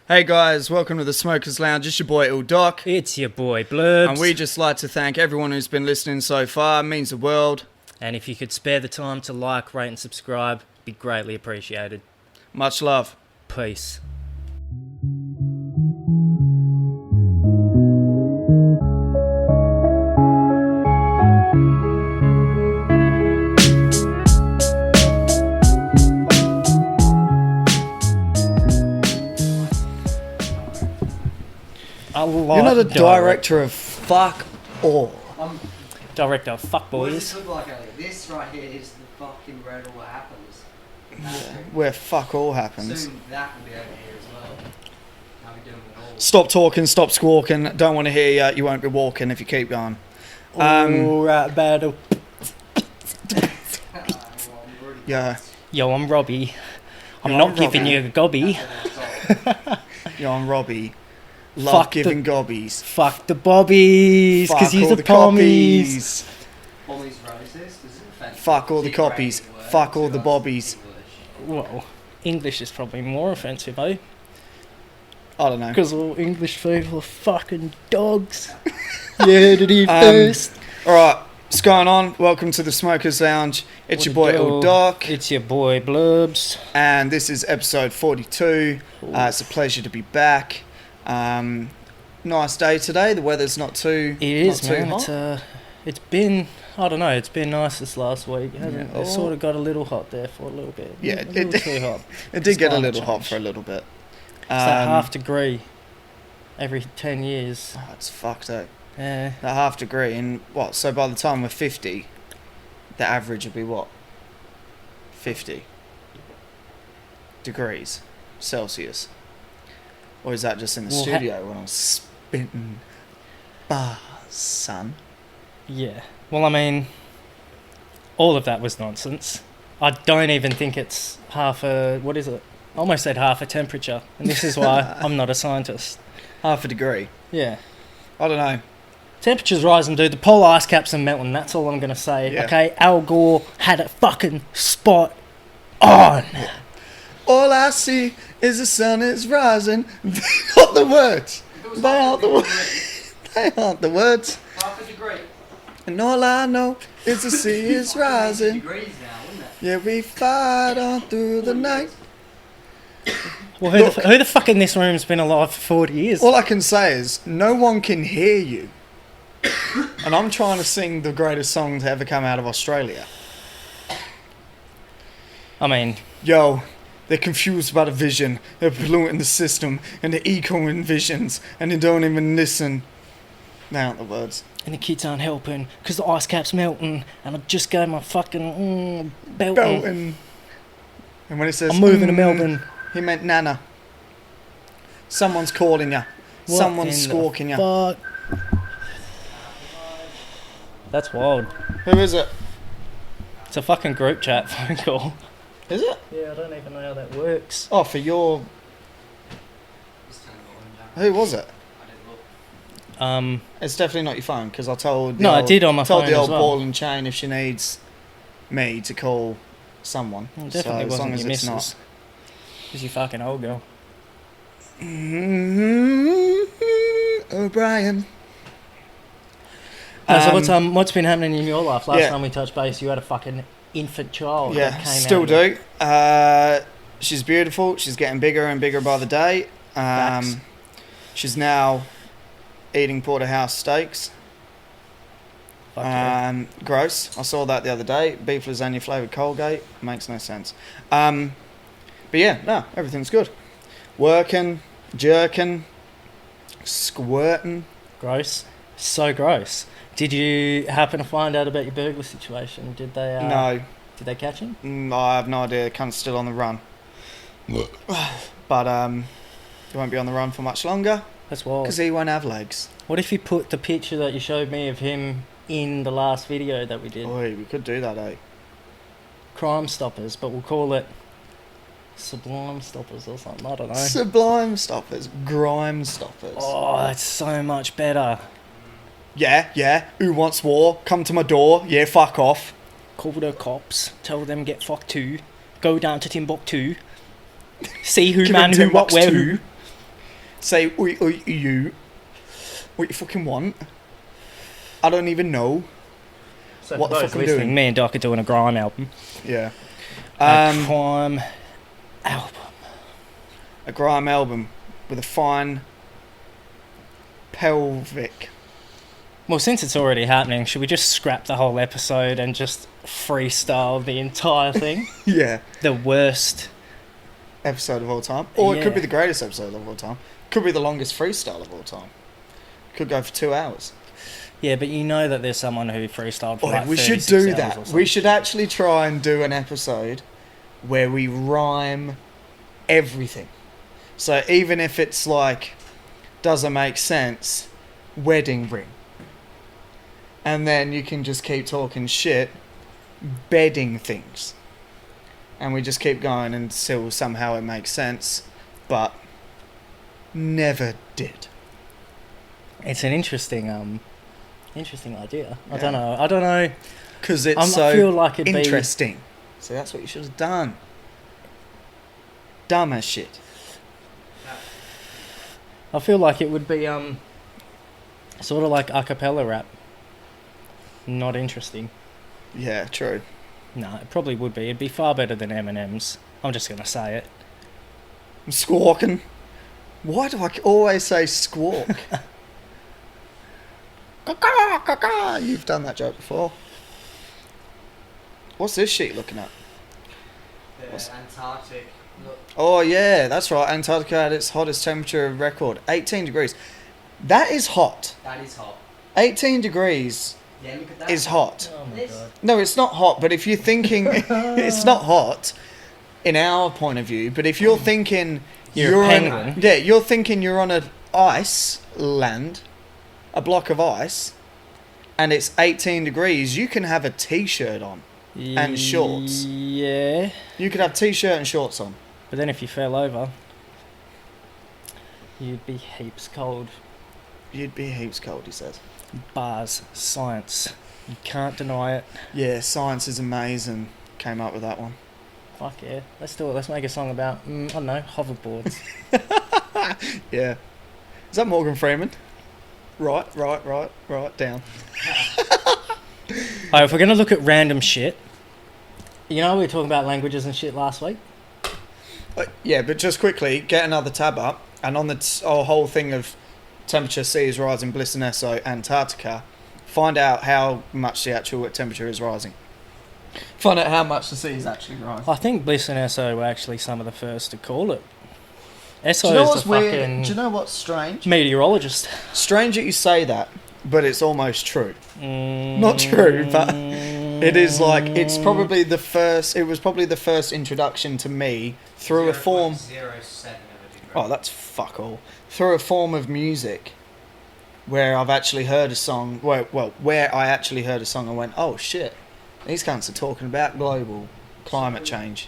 Hey guys, welcome to the Smokers Lounge. It's your boy Doc. It's your boy Blurbs. And we just like to thank everyone who's been listening so far. It means the world. And if you could spare the time to like, rate and subscribe, it'd be greatly appreciated. Much love. Peace. You're not a director of fuck all. I'm director of fuck What boys. does it look like, Elliot? This right here is the fucking red all that happens. Where fuck all happens. Soon that will be over here as well. How we doing with all? Stop talking, stop squawking. Don't want to hear you. You won't be walking if you keep going. Alright, battle. Yeah. Yo, I'm Robbie. I'm Yo, not I'm giving Robbie. you a gobby. Yo, I'm Robbie. Love Fuck giving gobbies. Fuck the bobbies, Fuck because he's all the pommies. Bommy's roses? Does it offend? Fuck all the Cheap copies. rating word Fuck all to the us bobbies. English. Well, English is probably more offensive, eh? I don't know. Because all English people are fucking dogs. Yeah, did he first? Alright, what's going on? Welcome to the Smokers Lounge. It's your boy Doc. It's your boy Blurbs. And this is episode 42. It's a pleasure to be back. Nice day today. The weather's not too. It is, not too man. hot. It's been, I don't know, it's been nice this last week. Hasn't Yeah. it? It sort of got a little hot there for a little bit. Yeah, a little too hot. It did get a climate little hot change. for a little bit. It's that half degree every 10 years. Oh, it's fucked up. Yeah. That half degree, and what? So by the time we're 50, the average would be what? 50 degrees Celsius. Or is that just in the Well, studio when I'm spitting bars, son? Yeah. Well, I mean, all of that was nonsense. I don't even think it's half a, what is it? I almost said half a temperature. And this is why I'm not a scientist. Half a degree. Yeah. I don't know. Temperature's rising, dude. The polar ice caps are melting. That's all I'm going to say. Yeah. Okay? Al Gore had it fucking spot on. All I see is the sun is rising. They aren't the words. They aren't the words. They aren't the words. Half a degree. And all I know is the sea is rising. Degrees now, wouldn't it? Yeah, we fight on through the night. Well, Look. who the fuck in this room's been alive for 40 years? All I can say is no one can hear you. And I'm trying to sing the greatest song to ever come out of Australia. I mean, Yo, they're confused about a vision. They're polluting the system and they're ecoing visions and they don't even listen. They aren't the words. and the kids aren't helping because the ice cap's melting and I just gave my fucking belting. Belting. And when it says I'm moving to Melbourne. he meant Nana. Someone's calling you. What Someone's in the squawking you. fuck? That's wild. Who is it? It's a fucking group chat phone call. Is it? Yeah, I don't even know how that works. Oh, for your... Just turn the volume down. Who was it? I didn't look. It's definitely not your phone, because I told the No, I old, did on my told phone the as old well. ball and chain if she needs me to call someone. It So definitely as long wasn't as your it's missus. It's your fucking old girl. not. O'Brien. So what's been happening in your life? Last yeah. time we touched base, you had a fucking infant child. that Yeah, came still out of do. She's beautiful. She's getting bigger and bigger by the day. Facts. She's now eating porterhouse steaks. Fuck yeah. Gross. I saw that the other day. Beef lasagna flavoured Colgate. Makes no sense. But yeah, no, everything's good. Working, jerking, squirting. Gross. So gross. Did you happen to find out about your burglar situation? Did they? No, Did they catch him? I have no idea. Cunt's still on the run. But he won't be on the run for much longer That's wild. because he won't have legs. What if you put the picture that you showed me of him in the last video that we did? Boy, we could do that, eh? Crime Stoppers, but we'll call it Sublime Stoppers or something. I don't know. Sublime stoppers, grime stoppers. Oh, that's so much better. Yeah. Who wants war? Come to my door. Yeah, fuck off. Call the cops. Tell them get fucked too. Go down to Timbuktu. See who Give man him who what where Timbuktu. who. Say, oi, oi, you. What you fucking want? I don't even know. So What for the those fuck I'm listening, doing? me and Doc are doing a Grime album. Yeah. A Grime album. A Grime album with a fine pelvic. Well, since it's already happening, should we just scrap the whole episode and just freestyle the entire thing? Yeah. The worst. Episode of all time. Or it could Yeah. be the greatest episode of all time. Could be the longest freestyle of all time. Could go for 2 hours. Yeah, but you know that there's someone who freestyled for Oi, like we should 36 do hours or that. something. We should actually try and do an episode where we rhyme everything. So even if it's like, doesn't make sense, wedding ring. And then you can just keep talking shit, bedding things. And we just keep going until somehow it makes sense, but never did. It's an interesting idea. Yeah. I don't know. Because it's I so feel like it'd interesting. So that's what you should have done. Dumb as shit. I feel like it would be sort of like a cappella rap. Not interesting. Yeah, true. No, it probably would be. It'd be far better than Eminem's. I'm just gonna say it. I'm squawking. Why do I always say squawk? Caw-caw, caw-caw. You've done that joke before. What's this sheet looking at? The What's- Antarctic. Look, Oh yeah, that's right. Antarctica had its hottest temperature record, 18 degrees. That is hot. that is hot. 18 degrees Yeah, look at that. is hot. Oh my This- god. No, it's not hot, but if you're thinking it's not hot in our point of view, but if you're thinking You're a on- penguin. yeah, you're thinking you're on an ice land, a block of ice, and it's 18 degrees, you can have a t-shirt on. And shorts. Yeah. You could have t-shirt and shorts on. But then if you fell over, you'd be heaps cold. You'd be heaps cold, he says. Bars. Science. You can't deny it. Yeah, science is amazing. Came up with that one. Fuck yeah. Let's do it. Let's make a song about, I don't know, hoverboards. Yeah. Is that Morgan Freeman? Right, down. Alright, if we're going to look at random shit, you know we were talking about languages and shit last week? Yeah, but just quickly, get another tab up, and on the whole thing of temperature sea is rising, Bliss and Esso, Antarctica, find out how much the actual temperature is rising. Find out how much the sea is actually rising. I think Bliss and Esso were actually some of the first to call it. Do Esso you know is what's the weird? fucking Do you know what's strange? meteorologist. Strange that you say that, but it's almost true. Not true, but it is like, it's probably the first, it was probably the first introduction to me through a form. 0.07 of a degree. Oh, that's fuck all. Through a form of music where I've actually heard a song, where I actually heard a song and went, oh shit, these cunts are talking about global climate change.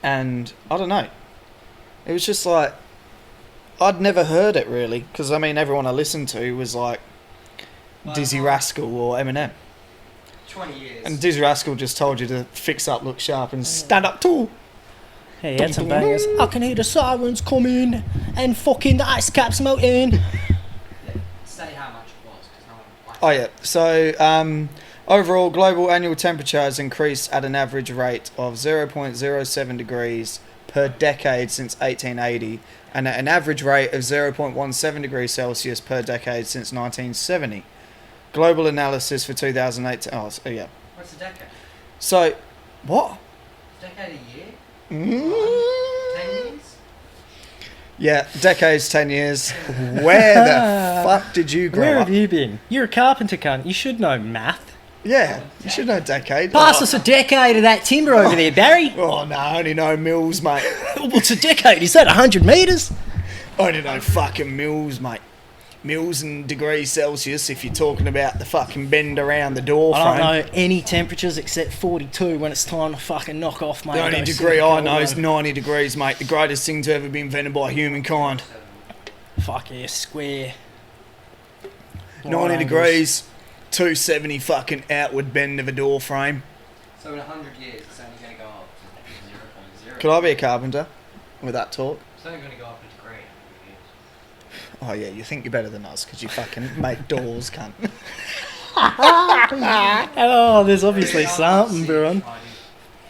And I don't know. It was just like, I'd never heard it really, because I mean, everyone I listened to was like Dizzy Rascal or Eminem. 20 years. And Dizzy Rascal just told you to fix up, look sharp, and stand up tall. Hey, he had some bangers. I can hear the sirens coming and fucking the ice caps melting. Say how much it was, because no one likes Oh yeah. So overall, global annual temperature has increased at an average rate of 0.07 degrees per decade since 1880, and at an average rate of 0.17 degrees Celsius per decade since 1970. Global analysis for 2008. Oh, so, yeah. What's a decade? So, what? Decade a year? Mm. 10 years? Yeah, decades, 10 years. Where the fuck did you grow Where up? have you been? You're a carpenter cunt. You should know math. Yeah, you should know decade. Pass us a decade of that timber over there, Barry. Oh no, I only know mils, mate. What's a decade? Is that 100 metres? I only know fucking mils, mate. Mils and degrees Celsius if you're talking about the fucking bend around the door frame. I don't know any temperatures except 42 when it's time to fucking knock off, mate. The only Go degree sit I in know the is cold 90 degrees, mate. The greatest thing to ever be invented by humankind. one. Fuck yeah, square. 90 Right degrees, 270 fucking outward bend of a door frame. So in 100 years, it's only going to go up to 0.0. Could I be a carpenter with that talk? It's only going to go up into grade. Oh yeah, you think you're better than us because you fucking make doors, cunt. Oh, there's obviously something, bro. I do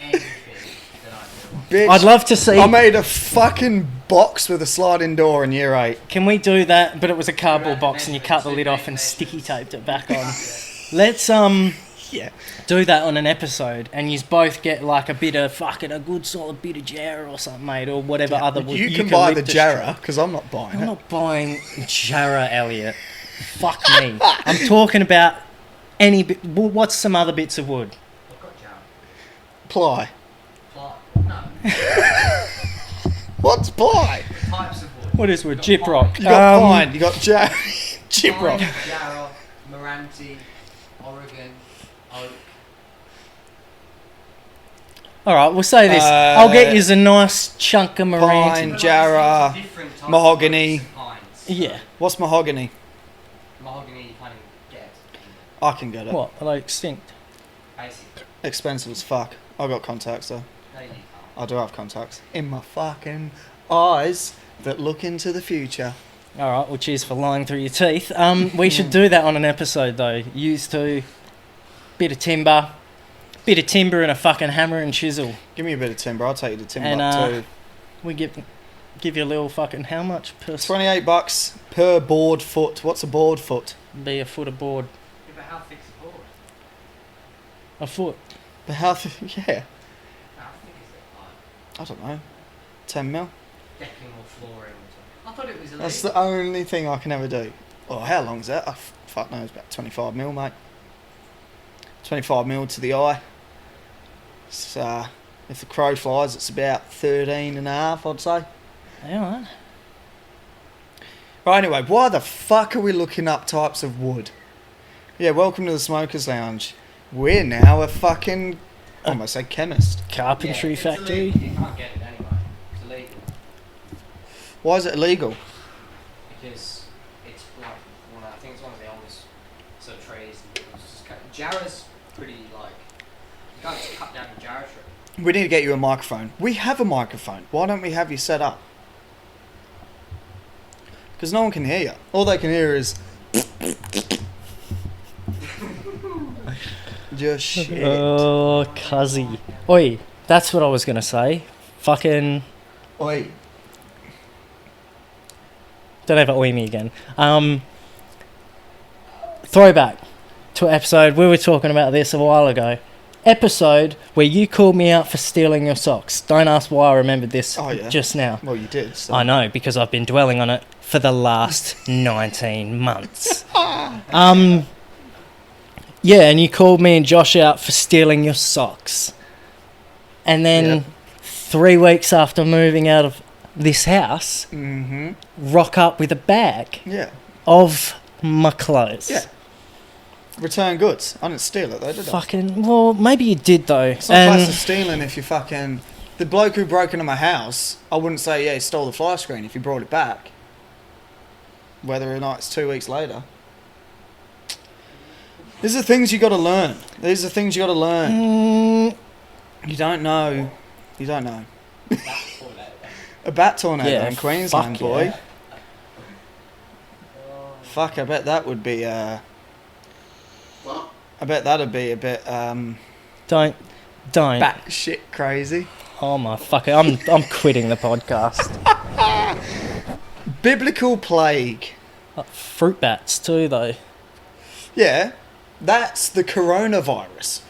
anything that I do. Bitch, I'd love to see. I made a fucking box with a sliding door in year 8. Can we do that? But it was a cardboard box, and you cut the lid off and sticky taped it back on. Let's Yeah. do that on an episode, and you both get like a bit of fucking a good solid bit of jarrah or something, mate, or whatever other wood. You can buy the eucalyptus jarrah because I'm not buying I'm it. not buying jarrah, Elliot. Fuck me. I'm talking about any bit. What's some other bits of wood? I've got jam. Ply. Ply. No. What's ply? Types of wood. What is wood? You've got Gyprock. You got pine. You got gyprock. Pine, Yarra, Meranti, Oregon, Oak. All right, we'll say this. I'll get you a nice chunk of Pine, Meranti. jarrah, Different types mahogany. of pines. Yeah. What's mahogany? Mahogany you can't even get. I can get it. What? Are they extinct? Basically. Expensive as fuck. I got contacts though. No, you can't. I do have contacts in my fucking eyes that look into the future. All right, well, cheers for lying through your teeth. We should do that on an episode, though. Used to bit of timber and a fucking hammer and chisel. Give me a bit of timber. I'll take you to timber And too. we give you a little fucking how much per $28 per board foot. What's a board foot? be a foot of board? Yeah, but how thick's the board? A foot. The how? Yeah, How thick is it? Like I don't know. 10 mil. decking or flooring or something? I thought it was illegal. That's the only thing I can ever do. Oh, how long's that? Fuck knows, about 25 mil, mate. 25 mil to the eye. It's, if the crow flies, it's about 13 and a half, I'd say. Yeah, all right. Right, anyway, why the fuck are we looking up types of wood? Yeah, welcome to the Smokers Lounge. We're now a fucking, I almost say chemist. Carpentry it's factory. illegal. You can't get it anyway. It's illegal. Why is it illegal? Because it's like, I think it's one of the oldest sort of trees. Jarrah's pretty like, you can't just cut down a jarrah tree. We need to get you a microphone. We have a microphone. Why don't we have you set up? Because no one can hear you. All they can hear is... just shit. Oh, cuzzy. Oi, that's what I was gonna say. Fucking. Oi. Don't ever oi me again. Throwback to an episode we were talking about this a while ago. Episode where you called me out for stealing your socks. Don't ask why I remembered this just now. Well, you did. So. I know, because I've been dwelling on it for the last 19 months. Yeah, and you called me and Josh out for stealing your socks. And then 3 weeks after moving out of this house, rock up with a bag of my clothes. Yeah. Return goods. I didn't steal it though, did I? Fucking, well, maybe you did though. It's not a case of stealing if you fucking... The bloke who broke into my house, I wouldn't say, yeah, he stole the fly screen if he brought it back. Whether or not it's 2 weeks later. These are things you got to learn. These are things you got to learn. You don't know. You don't know. A bat tornado in Queensland, boy. Yeah. Fuck, I bet that would be... I bet that'd be a bit Don't. batshit crazy. Oh my fucking! I'm quitting the podcast. Biblical plague. Fruit bats too, though. Yeah, that's the coronavirus.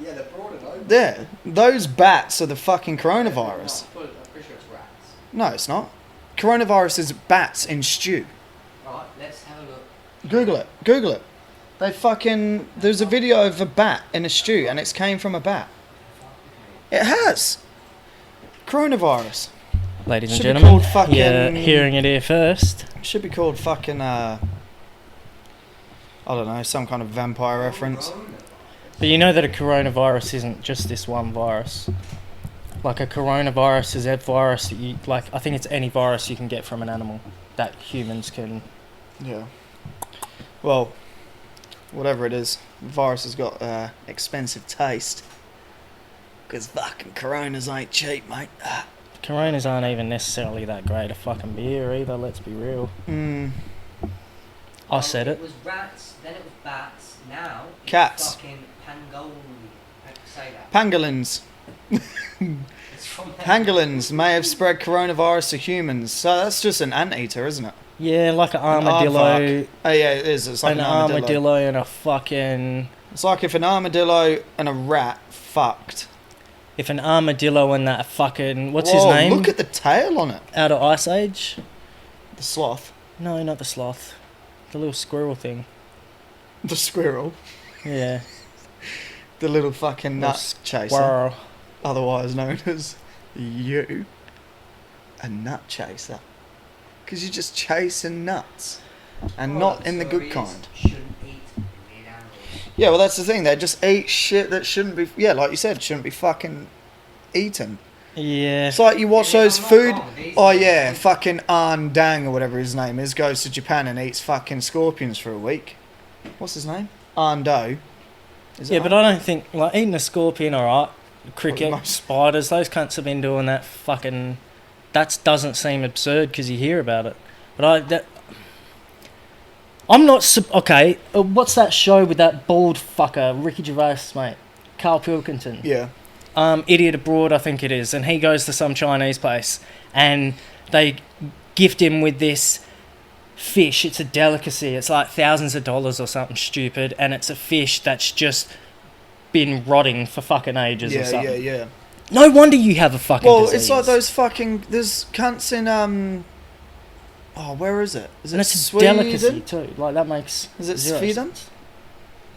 Yeah, they brought it over. Yeah, those bats are the fucking coronavirus. I'm pretty sure it's rats. No, it's not. Coronavirus is bats in stew. Right, let's have a look. Google it. Google it. They fucking... There's a video of a bat in a stew and it's came from a bat. It has. Coronavirus. Ladies and Should be gentlemen, called fucking- you're hearing it here first. It should be called fucking... I don't know, some kind of vampire reference. But you know that a coronavirus isn't just this one virus. Like a coronavirus is a virus that you... Like, I think it's any virus you can get from an animal that humans can... Yeah. Well, whatever it is, the virus has got expensive taste. Because fucking coronas ain't cheap, mate. Coronas aren't even necessarily that great a fucking beer either, let's be real. I said It it. was rats, then it was bats, now it's Cats. fucking pangolin. How do you say that? Pangolins. It's from Pangolins may have spread coronavirus to humans. So that's just an anteater, isn't it? Yeah, like an armadillo. Aardvark. Oh yeah, it is. It's like An an armadillo. armadillo and a fucking... It's like if an armadillo and a rat fucked. If an armadillo and that fucking... What's his Whoa, name? Look at the tail on it. Out of Ice Age? The sloth. No, not the sloth. The little squirrel thing. The squirrel. Yeah. The little fucking Little nut chaser. Squirrel. Otherwise known as you. A nut chaser. Because you're just chasing nuts. And not in the good kind. Shouldn't eat meat animals. Yeah, well that's the thing. They just eat shit that shouldn't be... Yeah, like you said, shouldn't be fucking eaten. Yeah. It's like you watch Yeah, those I'm not food... wrong, these Oh are yeah, things- fucking Arn Dang or whatever his name is goes to Japan and eats fucking scorpions for a week. What's his name? Arn Do. Is it Yeah, but Arn? I don't think... Like, eating a scorpion, alright. Cricket, most- spiders, those cunts have been doing that fucking... That doesn't seem absurd because you hear about it. But I'm not... Okay, what's that show with that bald fucker, Ricky Gervais, mate? Carl Pilkington. Yeah. Idiot Abroad, I think it is, and he goes to some Chinese place, and they gift him with this fish. It's a delicacy. It's like thousands of dollars or something stupid, and it's a fish that's just been rotting for fucking ages or Yeah, something. yeah. No wonder you have a fucking Well, disease. it's like those fucking... There's cunts in... Oh, where is it? Is it And it's a Sweden? delicacy too. Like, that makes Is it zero Sweden? sense.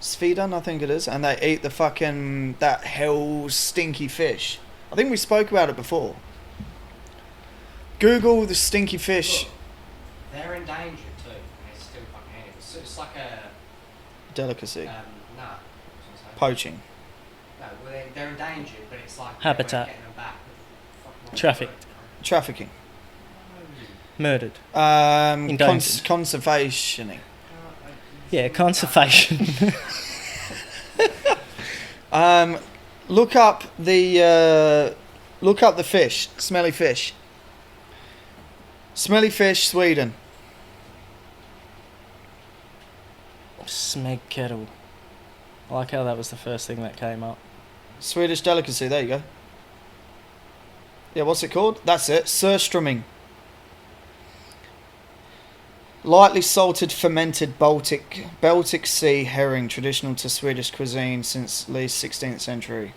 Sweden, I think it is. And they eat the fucking... That hell stinky fish. I think we spoke about it before. Google the stinky fish Look, they're endangered too. And it's still fucking eating it. So it's like a... delicacy. Nah. What was I saying? Poaching. No, well, they're endangered, but it's like... Habitat. Getting them back. Fucking Trafficked. Trafficking. Murdered. Conservationing. Yeah, conservation. Look up the fish. Smelly fish. Smelly fish, Sweden. Smeg kettle. I like how that was the first thing that came up. Swedish delicacy. There you go. Yeah, what's it called? That's it. Surströmming. Lightly salted fermented Baltic Sea herring, traditional to Swedish cuisine since at least 16th century.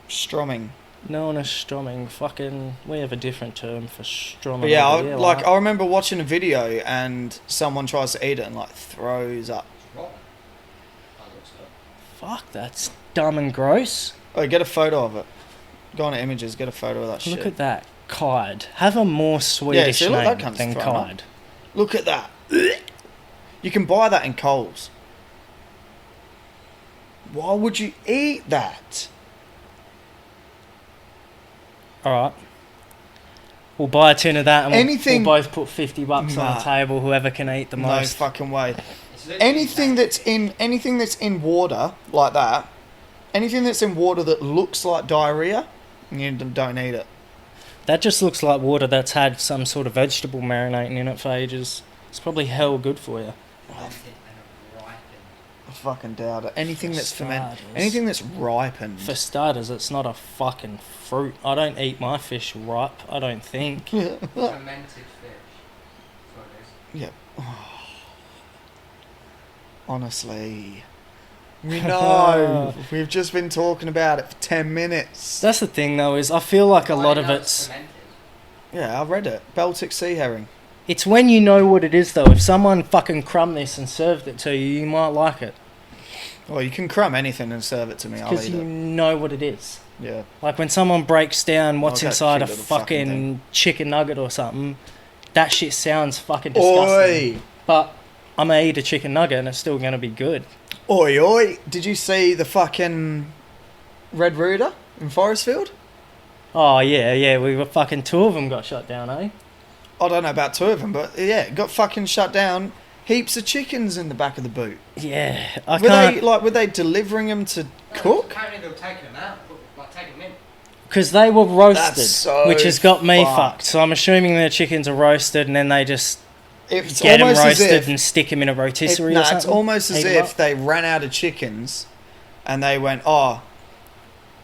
Stromming. Known as stromming. Fucking... We have a different term for stromming. But yeah, over here, I remember watching a video and someone tries to eat it and like throws up. It's rotten. That looks good. Fuck, that's dumb and gross. Oh, get a photo of it. Go on to images, get a photo of that shit. Look at that. Kide. Have a more Swedish see, look, that name cunt's than thrown up. Kide. Look at that. You can buy that in Coles. Why would you eat that? Alright. We'll buy a tin of that and Anything- we'll both put $50 on Nah. the table, whoever can eat the No most. fucking way. It's literally Anything that's in water like that, anything that's in water that looks like diarrhea, you don't eat it. That just looks like water that's had some sort of vegetable marinating in it for ages. It's probably hell good for you. fermented and ripened. I fucking doubt it. Anything For that's fermented, starters. anything that's ripened. For starters, it's not a fucking fruit. I don't eat my fish ripe, I don't think. Fermented fish. That's what it is. Yeah. Honestly. We know. We've just been talking about it for 10 minutes. That's the thing though, is I feel like a Why lot do you of know it's... fermented? Yeah, I read it. Baltic sea herring. It's when you know what it is though. If someone fucking crumbed this and served it to you, you might like it. Well, you can crumb anything and serve it to me. I'll Because eat you it. know what it is. Yeah. Like when someone breaks down what's Oh, that inside a cute little fucking fucking chicken nugget or something, that shit sounds fucking disgusting. Oi! But I'm gonna eat a chicken nugget and it's still gonna be good. Oi, oi! Did you see the fucking Red Rooster in Forestfield? Oh yeah, we were fucking 2 of them got shot down, eh? I don't know about 2 of them, but yeah, it got fucking shut down. Heaps of chickens in the back of the boot. Yeah, I Were can't. they delivering them to No, cook? Apparently they were taking them out, like taking them in. Because they were roasted, That's so which has got me fucked. fucked. So I'm assuming their chickens are roasted and then they just It's get them almost as roasted if and stick them in a rotisserie no, or something. it's almost as Heat 'em if up. they ran out of chickens, and they went, "Oh,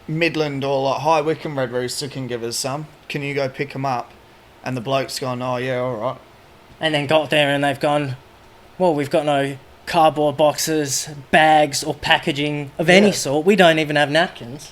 Midland or like High Wycombe Red Rooster can give us some. Can you go pick them up?" And the bloke's gone, "Oh yeah, all right." And then got there and they've gone, well, we've got no cardboard boxes, bags or packaging of any Yeah. sort. We don't even have napkins.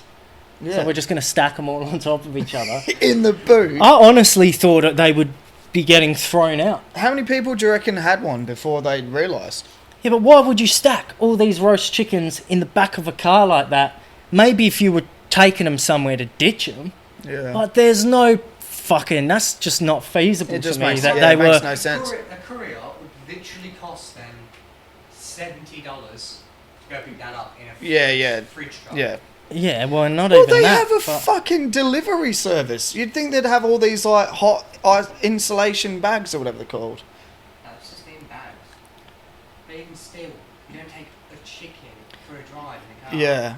Yeah, So we're just going to stack them all on top of each other. in the boot. I honestly thought that they would be getting thrown out. How many people do you reckon had one before they realised? Yeah, but why would you stack all these roast chickens in the back of a car like that? Maybe if you were taking them somewhere to ditch them, Yeah, but there's no fucking... That's just not feasible it just to me makes, that yeah, they it makes were... no sense. A courier would literally cost them $70 to go pick that up in a Yeah, fridge truck. yeah. Yeah, well, not Well, even they that. have a but- fucking delivery service. You'd think they'd have all these like hot insulation bags or whatever they're called. That's just in bags. But even still, you don't take a chicken for a drive in a car. Yeah,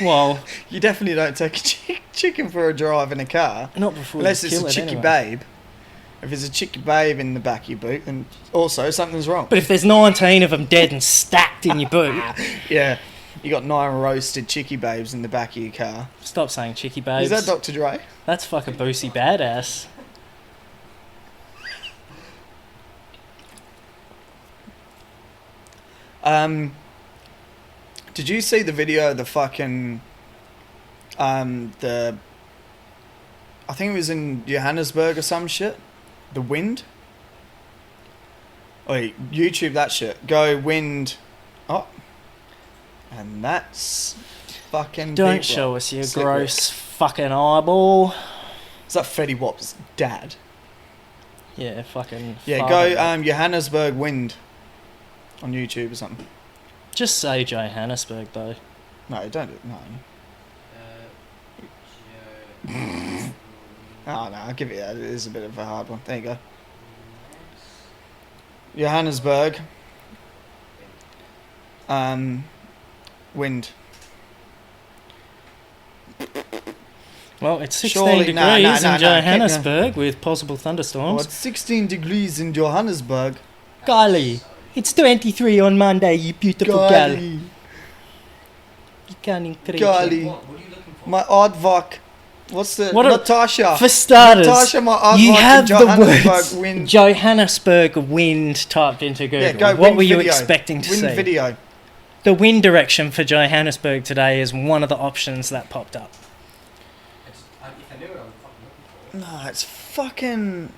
Well, you definitely don't take a chicken for a drive in a car not before unless you it's kill a it chicky anyway. babe. If there's a chicky babe in the back of your boot, then also something's wrong. But if there's 19 of them dead and stacked in your boot, Yeah, you got 9 roasted chicky babes in the back of your car. stop saying chicky babes. Is that Dr. Dre? That's fucking Boosie badass. Did you see the video of the fucking the I think it was in Johannesburg or some shit? The wind? Wait, YouTube that shit. Go wind. Oh. And that's fucking Don't deep show rock. us your Slip gross fucking eyeball. rock. Is that Fetty Wap's dad? Yeah, fucking. Yeah, father. go Johannesburg wind on YouTube or something. Just say Johannesburg though. No, don't do it. No. Oh no, I'll give it that. It is a bit of a hard one. There you go. Johannesburg. Wind. Well, it's 16 Surely- degrees no, no, no, in no, keep Johannesburg with possible Oh, thunderstorms. it's 16 degrees in Johannesburg. Golly, it's 23 on Monday, you beautiful girl. Golly. You cunning creature. Golly. What are you looking for? My aardvark. What's the... What a- Natasha. For starters, Natasha, my aardvark you in have the Johannesburg words wind. Johannesburg wind typed into Google. Yeah, go What wind were you video. expecting to Wind see? video. The wind direction for Johannesburg today is one of the options that popped up. If I knew what I was fucking looking for. No, it's fucking...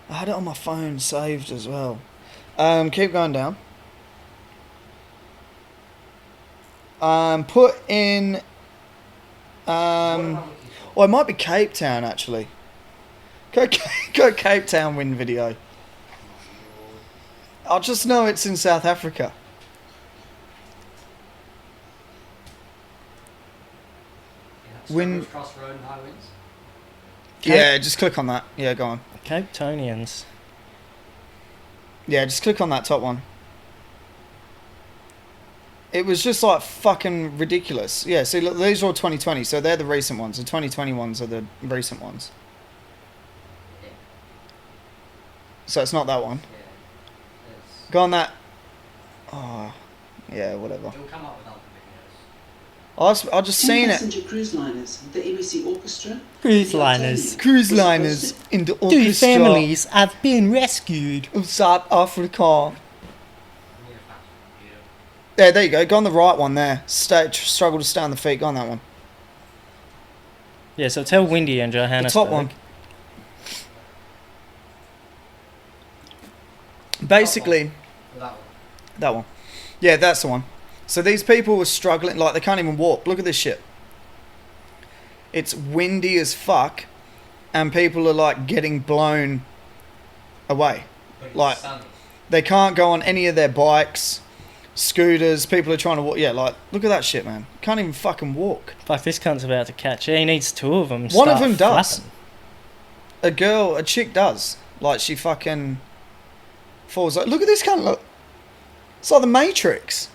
I had it on my phone saved as well. Keep going down. Put in... What am I looking for? Oh, it might be Cape Town, actually. Go Cape Town wind video. I just know it's in South Africa. Yeah, Wind- Strawberries Cross Road and high winds. Cape- Yeah, just click on that. Yeah, go on. Cape Tonians. Yeah, just click on that top one. It was just like fucking ridiculous. Yeah, see, look, these are all 2020, so they're the recent ones. The 2020 ones are the recent ones. Yeah. So it's not that one. Yeah. It's, Go on that. Oh, yeah, whatever. it'll come up with other videos. I just seen it. Passenger cruise liners, the ABC Orchestra. Cruise liners. Cruise liners in the Two orchestra families have been rescued. of South Africa. I need a faster computer. There you go. Go on the right one there. Struggle to stay on the feet. Go on that one. Yeah, so tell Windy and The Johannesburg. top one. Basically, That one. that one. Yeah, that's the one. So these people were struggling, like they can't even walk. Look at this shit. It's windy as fuck, and people are like getting blown away. But it's Like- sunny. They can't go on any of their bikes, scooters. People are trying to walk. Yeah, like look at that shit, man. Can't even fucking walk. Fuck, this cunt's about to catch. He needs two of them. One of start them does. flapping. A chick does. Like she fucking falls. Like, look at this cunt. Look, it's like the Matrix.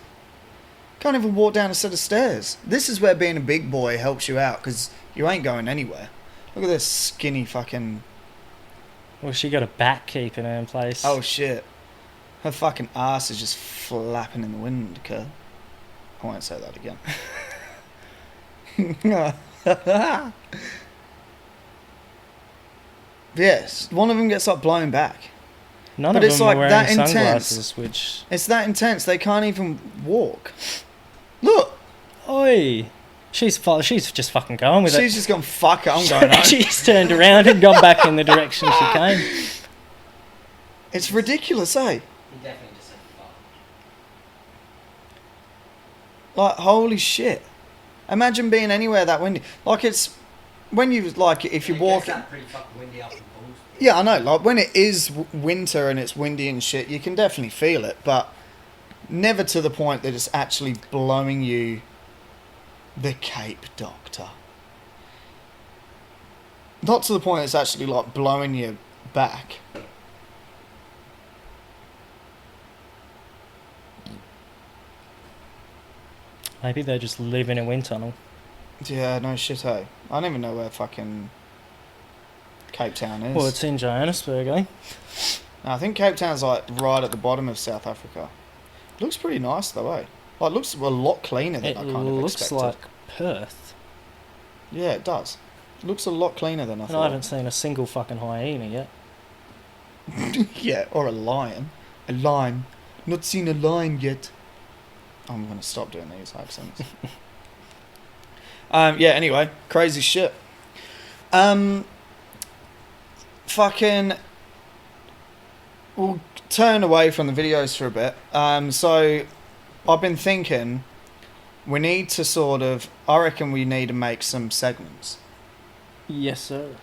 Can't even walk down a set of stairs. This is where being a big boy helps you out, because you ain't going anywhere. Look at this skinny fucking... Well, she got a back keeping her in place. Oh shit. Her fucking ass is just flapping in the wind, Kerr. I won't say that again. Yes, one of them gets like blown back. None but of it's them like are wearing that intense. sunglasses, which... It's that intense, they can't even walk. Look! Oi! She's just fucking going with She's it. just gone, fuck it, I'm going home. She's turned around and gone back in the direction she came. It's ridiculous, eh? He definitely just said fuck. Like, holy shit. Imagine being anywhere that windy. Like, it's... When you, like, if you walk... That pretty fucking windy up in Bulls. Yeah, I know. Like, when it is winter and it's windy and shit, you can definitely feel it, but never to the point that it's actually blowing you the Cape, Doctor. Not to the point it's actually, like, blowing you back. Maybe they just live in a wind tunnel. Yeah, no shit, hey. I don't even know where fucking Cape Town is. Well, it's in Johannesburg, eh? No, I think Cape Town's, like, right at the bottom of South Africa. Looks pretty nice, though, eh? Like, it looks a lot cleaner than It I kind of looks expected. like Perth. Yeah, it does. It looks a lot cleaner than I And thought. I haven't seen a single fucking hyena yet. Yeah, or a lion. A lion. Not seen a lion yet. I'm going to stop doing these accents. Yeah, anyway. Crazy shit. Fucking... We'll turn away from the videos for a bit. So, I've been thinking... We need to sort of... I reckon we need to make some segments. Yes, sir.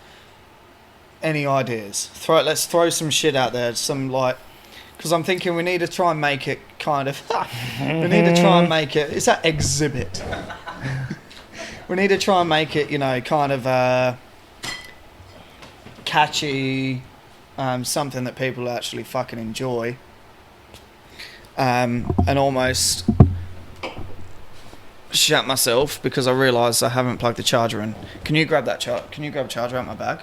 Any ideas? Let's throw some shit out there. Some, like... Because I'm thinking we need to try and make it kind of... we need to try and make it... It's that exhibit. We need to try and make it, you know, kind of catchy, something that people actually fucking enjoy. And almost shut myself because I realised I haven't plugged the charger in. Can you grab that Can you grab a charger out of my bag?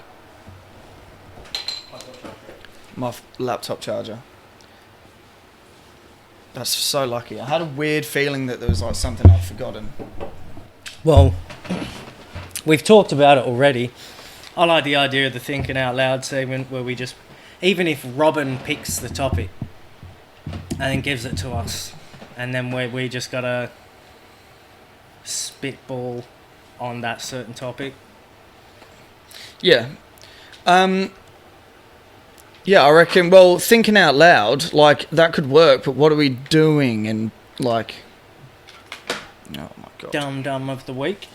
My laptop charger. That's so lucky. I had a weird feeling that there was like something I'd forgotten. Well, we've talked about it already. I like the idea of the thinking out loud segment where we just, even if Robin picks the topic and then gives it to us, and then we just gotta spitball on that certain topic. Yeah. Yeah, I reckon, well, thinking out loud, like, that could work, but what are we doing? And, like... Oh, my God. Dum of the week.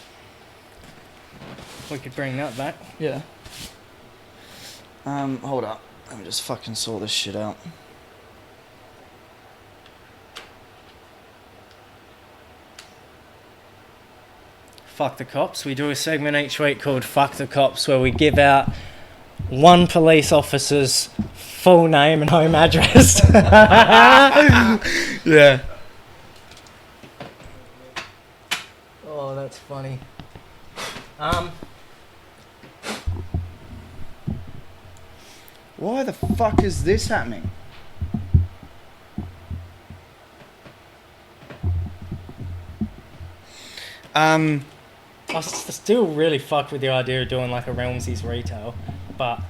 We could bring that back. Yeah. Hold up. Let me just fucking sort this shit out. Fuck the Cops. We do a segment each week called Fuck the Cops where we give out one police officer's full name and home address. Yeah. Oh, that's funny. Why the fuck is this happening? I still really fuck with the idea of doing like a Realmsy's retail, but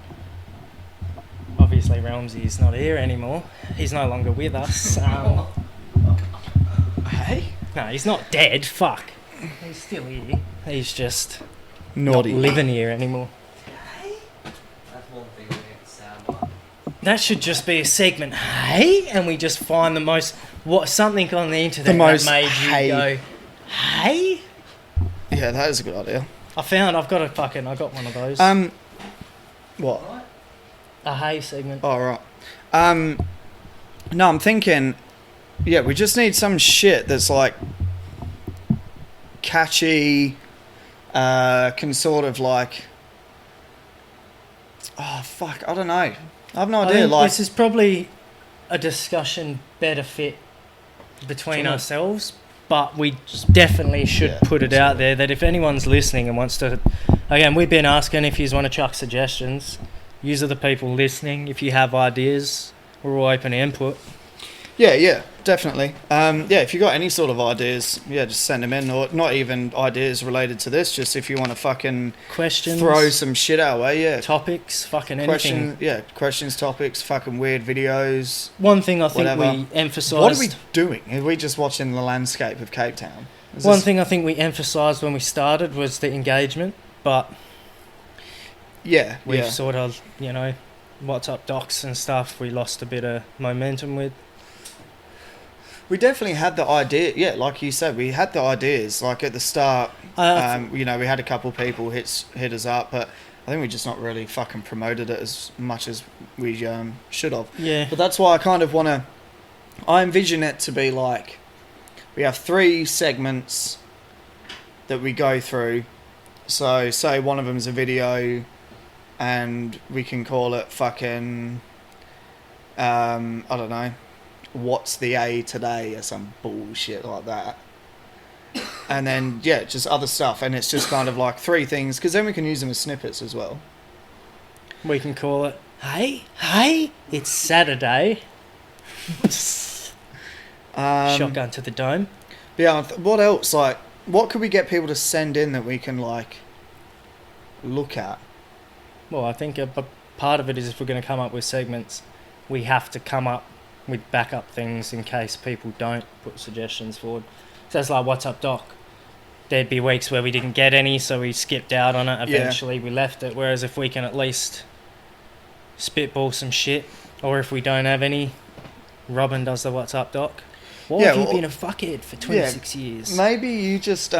obviously Realmsy's not here anymore. He's no longer with us. Hey? No, he's not dead. Fuck. He's still here. He's just Naughty. not living here anymore. That's one thing we have to sound like. That should just be a segment. Hey, and we just find the most something on the internet The most that made hey. you go, hey. Yeah, that is a good idea. I got one of those. What? A hey segment. Oh, right. No, I'm thinking, yeah, we just need some shit that's like catchy, can sort of like, oh fuck, I don't know. I have no I idea. think Like, this is probably a discussion better fit between Sure. ourselves but we definitely should put it out there that if anyone's listening and wants to, again, we've been asking if you want to chuck suggestions. Use are the people listening. If you have ideas, we're all open to input. Yeah, definitely. If you got any sort of ideas, just send them in, or not even ideas related to this, just if you want to fucking Questions, throw some shit our way, topics, fucking anything. Questions, topics, fucking weird videos. One thing I think whatever. we emphasised... What are we doing? Are we just watching the landscape of Cape Town? One thing I think we emphasised when we started was the engagement, but we've sort of, WhatsApp docs and stuff, we lost a bit of momentum with. We definitely had the idea, like you said, we had the ideas, like at the start, we had a couple people hit us up, but I think we just not really fucking promoted it as much as we should have. Yeah. But that's why I kind of I envision it to be like, we have 3 segments that we go through, so say one of them's a video, and we can call it fucking, I don't know, what's the A today or some bullshit like that, and then just other stuff, and it's just kind of like 3 things, because then we can use them as snippets as well. We can call it, hey, it's Saturday. Shotgun to the dome. What else, like, what could we get people to send in that we can like look at? Well, I think a part of it is if we're going to come up with segments, we have to come up with backup things in case people don't put suggestions forward. So it's like WhatsApp doc. There'd be weeks where we didn't get any, so we skipped out on it. Eventually we left it. Whereas if we can at least spitball some shit, or if we don't have any, Robin does the WhatsApp doc. Why have you been a fuckhead for 26 years? Maybe you just...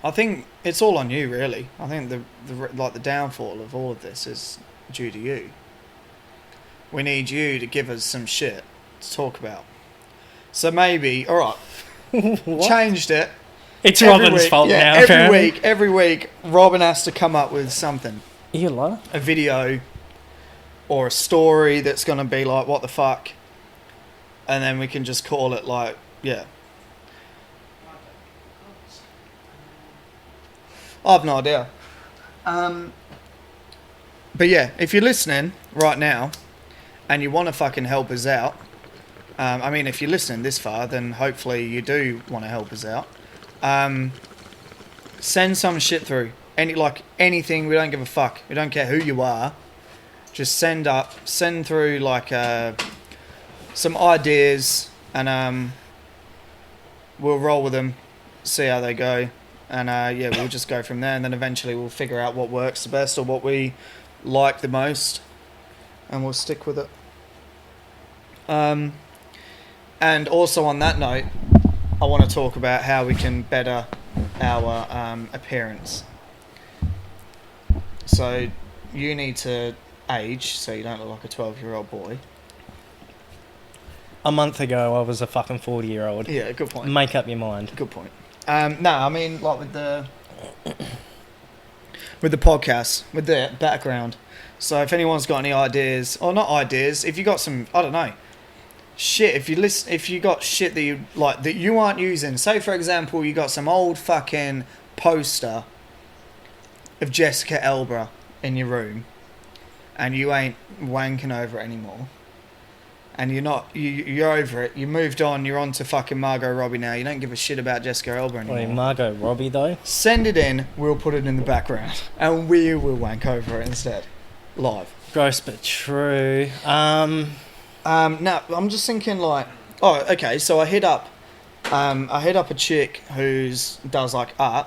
I think it's all on you, really. I think the downfall of all of this is due to you. We need you to give us some shit to talk about. So maybe, alright, changed it. It's Robin's fault now, Every week, Robin has to come up with something. You lie. A video or a story that's going to be like, what the fuck? And then we can just call it like, I have no idea. But if you're listening right now and you want to fucking help us out, if you're listening this far, then hopefully you do want to help us out. Send some shit through. Anything, we don't give a fuck. We don't care who you are. Just send through like some ideas, and we'll roll with them, see how they go. And we'll just go from there, and then eventually we'll figure out what works the best or what we like the most, and we'll stick with it. And also on that note, I want to talk about how we can better our appearance. So you need to age so you don't look like a 12-year-old boy. A month ago I was a fucking 40-year-old. Yeah, good point. Make up your mind. Good point. Like with the podcast, with the background. So if anyone's got any ideas, or not ideas, if you got some, I don't know, shit. If you got shit that you like that you aren't using. Say for example, you got some old fucking poster of Jessica Elba in your room, and you ain't wanking over it anymore. And you're over it. You moved on. You're on to fucking Margot Robbie now. You don't give a shit about Jessica Elba anymore. Wait, Margot Robbie though? Send it in. We'll put it in the background, and we will wank over it instead, live. Gross but true. Now I'm just thinking like, okay. So I hit up a chick who's does like art,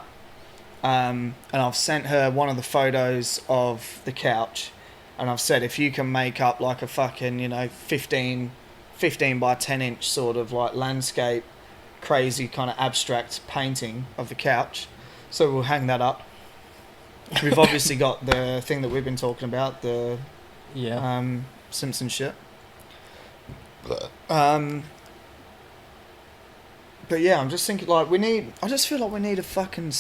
and I've sent her one of the photos of the couch. And I've said, if you can make up like a fucking, 15 by 10 inch sort of like landscape, crazy kind of abstract painting of the couch. So we'll hang that up. We've obviously got the thing that we've been talking about, the Simpson shit. But I'm just thinking like I just feel like we need to fucking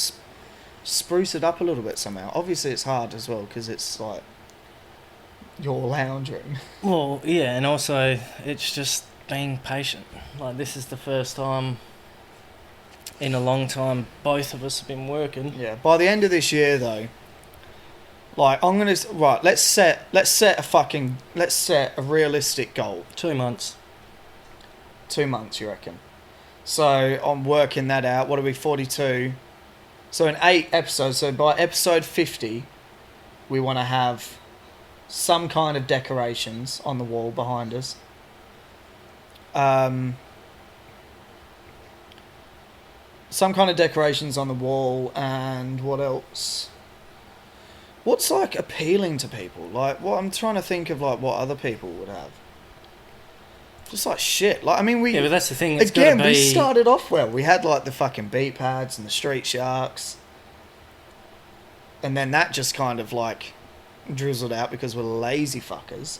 spruce it up a little bit somehow. Obviously it's hard as well because it's like, your lounge room. Well, yeah, and also it's just being patient. Like, this is the first time in a long time both of us have been working. Yeah. By the end of this year, though, like let's set a realistic goal. 2 months. 2 months, you reckon? So I'm working that out. What are we? 42. So in 8 episodes. So by episode 50, we want to have some kind of decorations on the wall behind us. Some kind of decorations on the wall, and what else? What's like appealing to people? Like, what I'm trying to think of, like what other people would have. Just like shit. Like, I mean, Yeah, but that's the thing. It's again, gotta be... we started off well. We had like the fucking beat pads and the street sharks, and then that just kind of like drizzled out because we're lazy fuckers.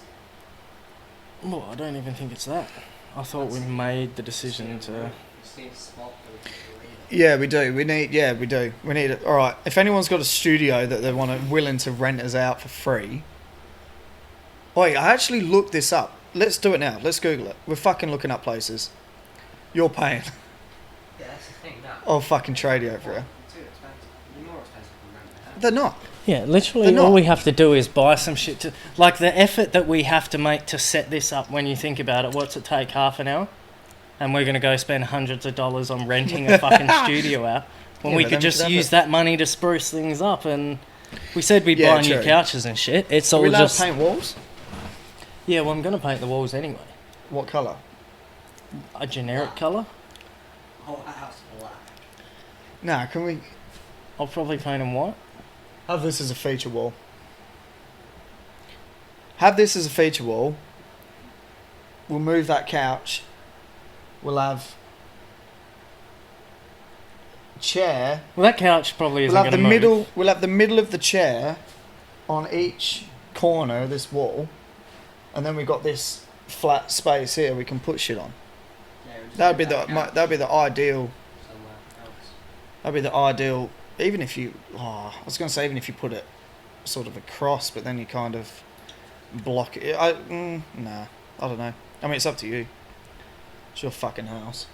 Well, I don't even think it's that. I thought we made the decision to... Just need a spot for the people to read it. Yeah, we do. We need it. All right. If anyone's got a studio that they willing to rent us out for free. Wait, I actually looked this up. Let's do it now. Let's Google it. We're fucking looking up places. You're paying. Yeah, that's the thing. No. I'll fucking trade you over here. Too expensive. They're more expensive than renting a house. They're not. Yeah, literally They're not. all we have to do is buy some shit to... Like, the effort that we have to make to set this up, when you think about it, what's it take, half an hour? And we're going to go spend hundreds of dollars on renting a fucking studio out, when Yeah, we but could then just we could use have that money to spruce things up. And we said we'd Yeah, buy new true. couches and shit. It's Are all we allowed just... to paint walls? Yeah, well, I'm going to paint the walls anyway. What colour? A generic colour. Whole house black. Nah, can we I'll probably paint them white. have this as a feature wall? Have this as a feature wall. We'll move that couch. We'll have chair. Well, that couch probably isn't We'll going have to the move. middle. We'll have the middle of the chair on each corner of this wall, and then we've got this flat space here we can put shit on. Yeah, we'll just That'd be move that couch that'd be the ideal. somewhere else. That'd be the ideal. Even if you, I was gonna say even if you put it sort of across, but then you kind of block it. Nah, I don't know. I mean, it's up to you. It's your fucking house.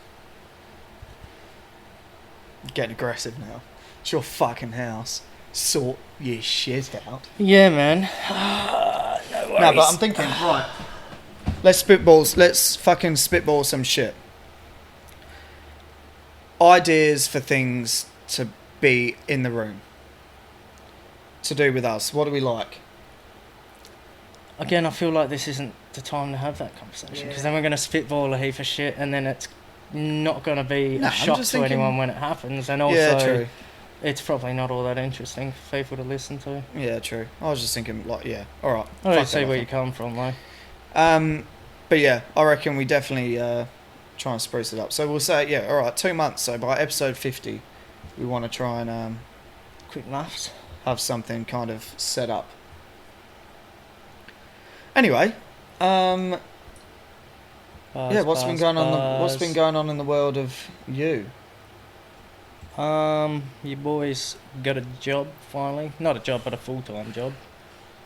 Getting aggressive now. It's your fucking house. Sort your shit out. Yeah, man. No worries. No, but I'm thinking, right. Let's fucking spitball some shit. Ideas for things to be in the room. To do with us. What do we like? Again, I feel like this isn't the time to have that conversation, because Yeah. then we're going to spitball a heap of shit, and then it's not going to be Nah, a I'm shock just to thinking- anyone when it happens, and also Yeah, true. it's probably not all that interesting for people to listen to. Yeah, true. I was just thinking, like, yeah, all right. I don't fuck see that, where I you think. come from, though. But yeah, I reckon we definitely try and spruce it up. So we'll say, yeah, all right, 2 months. So by episode 50, we want to try and Quick maths. have something kind of set up. Anyway, yeah, what's been going on? What's been going on in the world of you? Your boys got a job finally. Not a job, but a full-time job.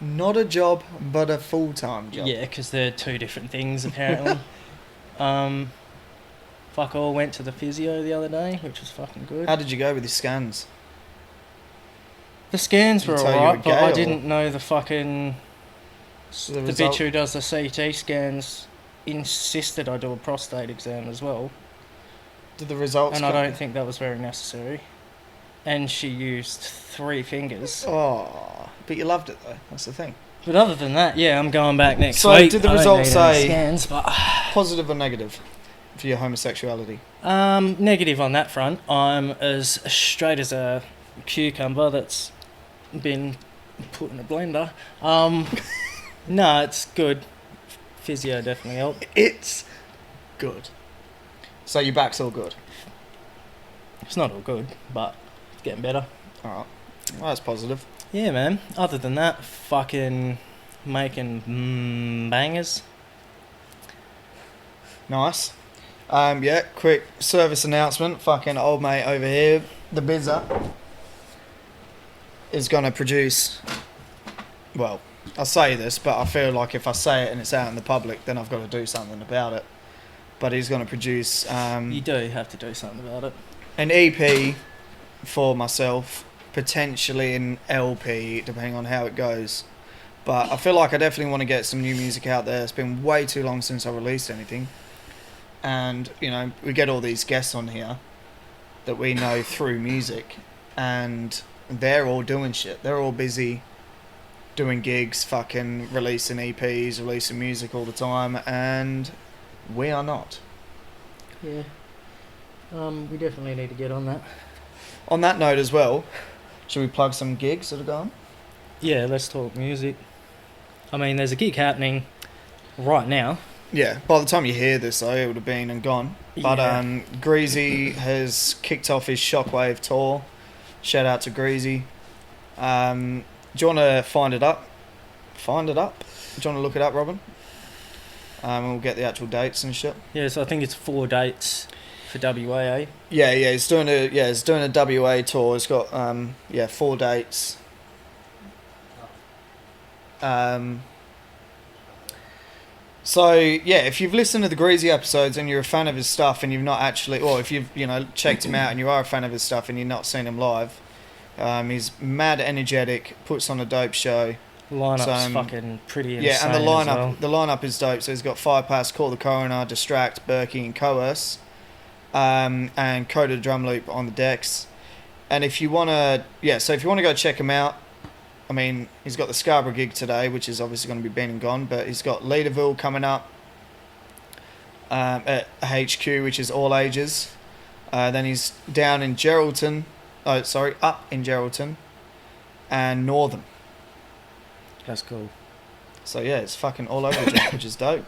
Not a job, but a full-time job. Yeah, because they're two different things, apparently. Fuck all, went to the physio the other day, which was fucking good. How did you go with your scans? The scans Did were he tell you alright, were but gay I or- didn't know the fucking... So The bitch who does the CT scans insisted I do a prostate exam as well, Did the results? and I come- don't think that was very necessary. And she used 3 fingers. Oh, but you loved it though. That's the thing. But other than that, yeah, I'm going back next So week. did the I don't results need any say- scans, but Positive or negative for your homosexuality? negative on that front. I'm as straight as a cucumber that's been put in a blender. No, it's good. Physio definitely helped. It's good. So your back's all good. It's not all good, but it's getting better. All right. Well, that's positive. Yeah, man. Other than that, fucking making bangers. Nice. Yeah, quick service announcement. Fucking old mate over here, the Bizzer, is going to produce... Well, I say this, but I feel like if I say it and it's out in the public, then I've got to do something about it. but he's going to produce You do have to do something about it. an EP for myself, potentially an LP, depending on how it goes. But I feel like I definitely want to get some new music out there. It's been way too long since I released anything. And, you know, we get all these guests on here that we know through music, and they're all doing shit. They're all busy doing gigs, fucking releasing EPs, releasing music all the time, and we are not. Yeah. We definitely need to get on that. On that note as well, should we plug some gigs that are going? Yeah, let's talk music. I mean, there's a gig happening right now. Yeah, by the time you hear this, though, it would have been and gone. But Yeah. Greasy has kicked off his Shockwave tour. Shout out to Greasy. Do you want to find it up? Find it up? Do you want to look it up, Robin? We'll get the actual dates and shit. Yeah, so I think it's 4 dates for WAA. Yeah, he's doing a WA tour. It's got 4 dates. So yeah, if you've listened to the Greasy episodes and you're a fan of his stuff and you've not actually, or if you've checked him out and you are a fan of his stuff and you've not seen him live, he's mad energetic, puts on a dope show. Lineup's fucking pretty insane. Yeah, and the the lineup is dope. So he's got 5 Pass, Call the Coroner, Distract, Berkey, and Coerce, and Coded Drum Loop on the decks. And if you wanna go check him out, I mean, he's got the Scarborough gig today, which is obviously going to be been and gone, but he's got Leaderville coming up at HQ, which is all ages. Then he's down in Geraldton, up in Geraldton, and Northern. That's cool. So yeah, it's fucking all over the joint, which is dope.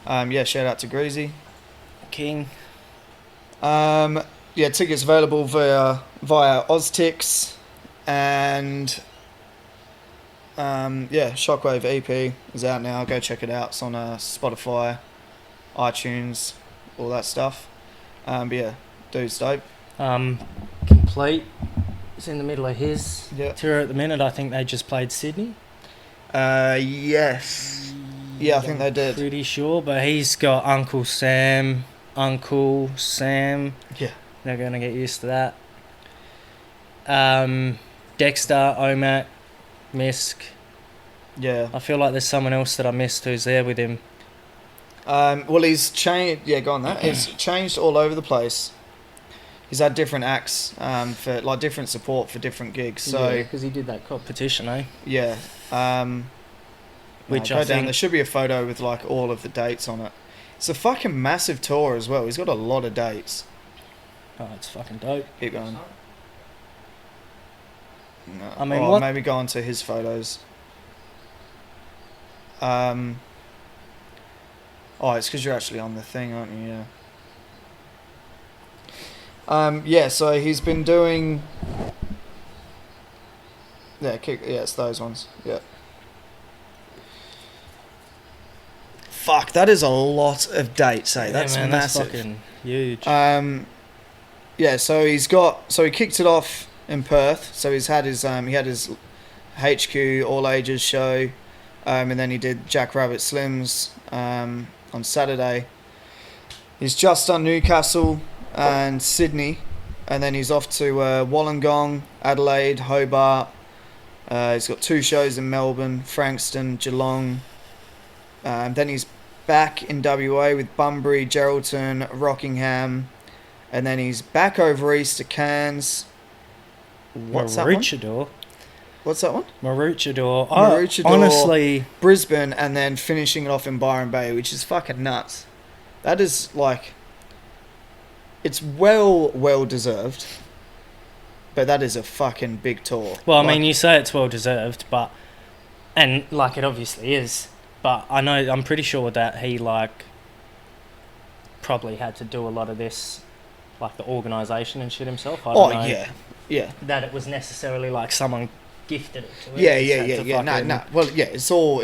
Shout out to Greasy. King. Tickets available via Oztix, and Shockwave EP is out now. Go check it out. It's on Spotify, iTunes, all that stuff. Dude's dope. Complete. It's in the middle of his Yeah. tour at the minute. I think they just played Sydney. Yes. Yeah, I think they did. Pretty sure, but he's got Uncle Sam. Yeah. They're going to get used to that. Dexter, Omac, Misk. Yeah. I feel like there's someone else that I missed who's there with him. Well, he's changed. Yeah, go on that. He's changed all over the place. He's had different acts for like different support for different gigs. So because he did that competition, eh? yeah. Which go I down. think There should be a photo with like all of the dates on it. It's a fucking massive tour as well. He's got a lot of dates. Oh, it's fucking dope. Keep going. No. I mean, what- maybe go on to his photos. It's because you're actually on the thing, aren't you? Yeah. So he's been doing. Yeah, it's those ones. Yeah. Fuck, that is a lot of dates, eh? That's man, massive. That's fucking huge. So he kicked it off in Perth. So he had his HQ all ages show, and then he did Jack Rabbit Slims on Saturday. He's just done Newcastle and Sydney, and then he's off to Wollongong, Adelaide, Hobart. He's got 2 shows in Melbourne, Frankston, Geelong. Then he's back in WA with Bunbury, Geraldton, Rockingham, and then he's back over east to Cairns. What's that one? Maroochydore. What's that one? Maroochydore. Maroochydore. Honestly, Brisbane, and then finishing it off in Byron Bay, which is fucking nuts. That is like, it's well deserved, but that is a fucking big tour. well, I Like, mean, you say it's well deserved, but and like it obviously is, but I'm pretty sure that he like probably had to do a lot of this, like the organisation and shit himself. I don't know yeah. that it was necessarily like someone gifted it to him. Yeah. He's had to fucking- No. Well, yeah, it's all.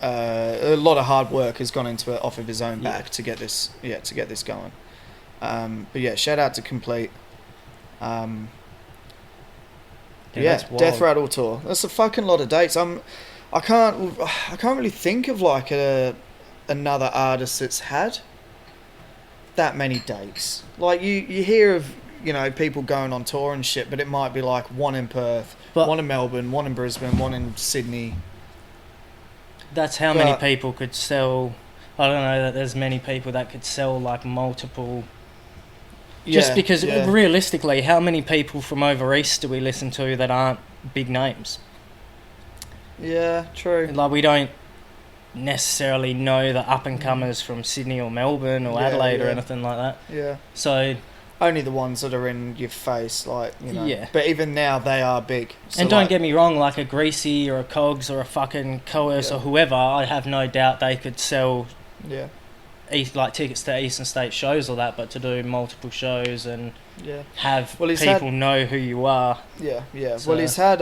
A lot of hard work has gone into it off of his own back to get this going. But yeah, shout out to Complete. that's wild. Death Rattle tour. That's a fucking lot of dates. I can't really think of like a another artist that's had that many dates. Like you hear of, you know, people going on tour and shit, but it might be like one in Perth, But- one in Melbourne, one in Brisbane, one in Sydney. That's how many But- people could sell. I don't know that there's many people that could sell like multiple. Just Yeah, because yeah. realistically, how many people from over east do we listen to that aren't big names? Yeah, true. Like we don't necessarily know the up and comers from Sydney or Melbourne or Yeah, Adelaide or yeah. anything like that. Yeah. So, Only the ones that are in your face, like, you know. Yeah. But even now, they are big. So and don't like, get me wrong, like a Greasy or a Cogs or a fucking Coerce Yeah. or whoever, I have no doubt they could sell Yeah, like tickets to Eastern State shows or that, but to do multiple shows and yeah. have Well, he's people know who you are. Yeah, yeah. So- Well, he's had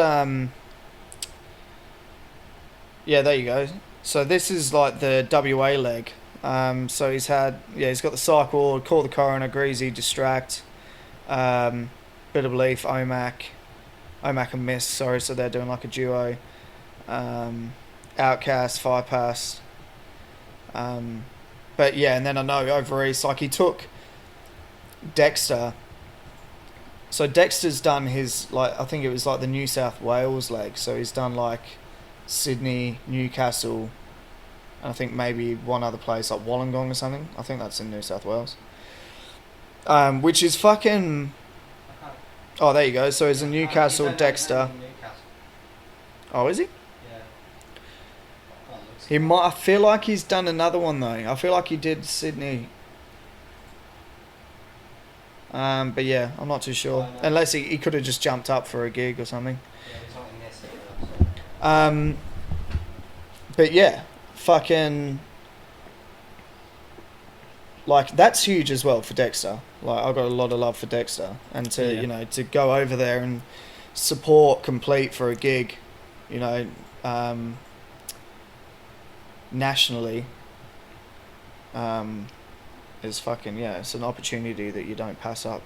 yeah, there you go. So this is like the WA leg. So he's had, he's got the Psych Ward, Call the Coroner, Greasy, Distract, Bit of Belief, OMAC and Miss. Sorry, so they're doing like a duo. Outcast, Fire Pass. But yeah, and then I know over east, like he took Dexter. So Dexter's done his, like, I think it was like the New South Wales leg. So he's done like Sydney, Newcastle, and I think maybe one other place like Wollongong or something. I think that's in New South Wales. Which is fucking. Oh, there you go. So he's a Newcastle Dexter. Oh, is he? Yeah. Oh, looks He might. I feel like he's done another one though. I feel like he did Sydney. But yeah, I'm not too sure. Oh, no. Unless he could have just jumped up for a gig or something. Yeah, it's not in this area, so. But yeah, fucking. Like, that's huge as well for Dexter. Like, I've got a lot of love for Dexter. And to, Yeah. you know, to go over there and support Complete for a gig, you know, nationally, is fucking, it's an opportunity that you don't pass up.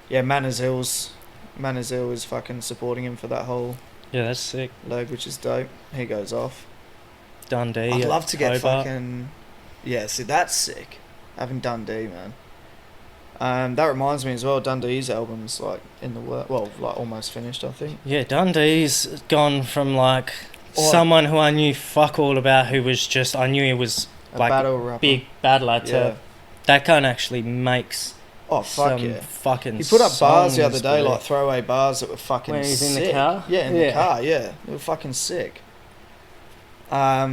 Yeah, Manners Hills is fucking supporting him for that whole Yeah, that's sick. leg, which is dope. He goes off. Dundee. I'd love to get Hobart. fucking... Yeah, see, that's sick. Having Dundee, man. That reminds me as well, Dundee's album's, like, in the work... Well, like, almost finished, I think. Yeah, Dundee's gone from like Or- someone who I knew fuck all about, who was just, I knew he was A like battle rapper. big battler, to Yeah. that cunt actually makes Oh, fuck some yeah. fucking He put up bars the other songs, day, bro. like throwaway bars that were fucking When he's in the sick. car? Yeah, in the Yeah. car, yeah. They were fucking sick. Yeah,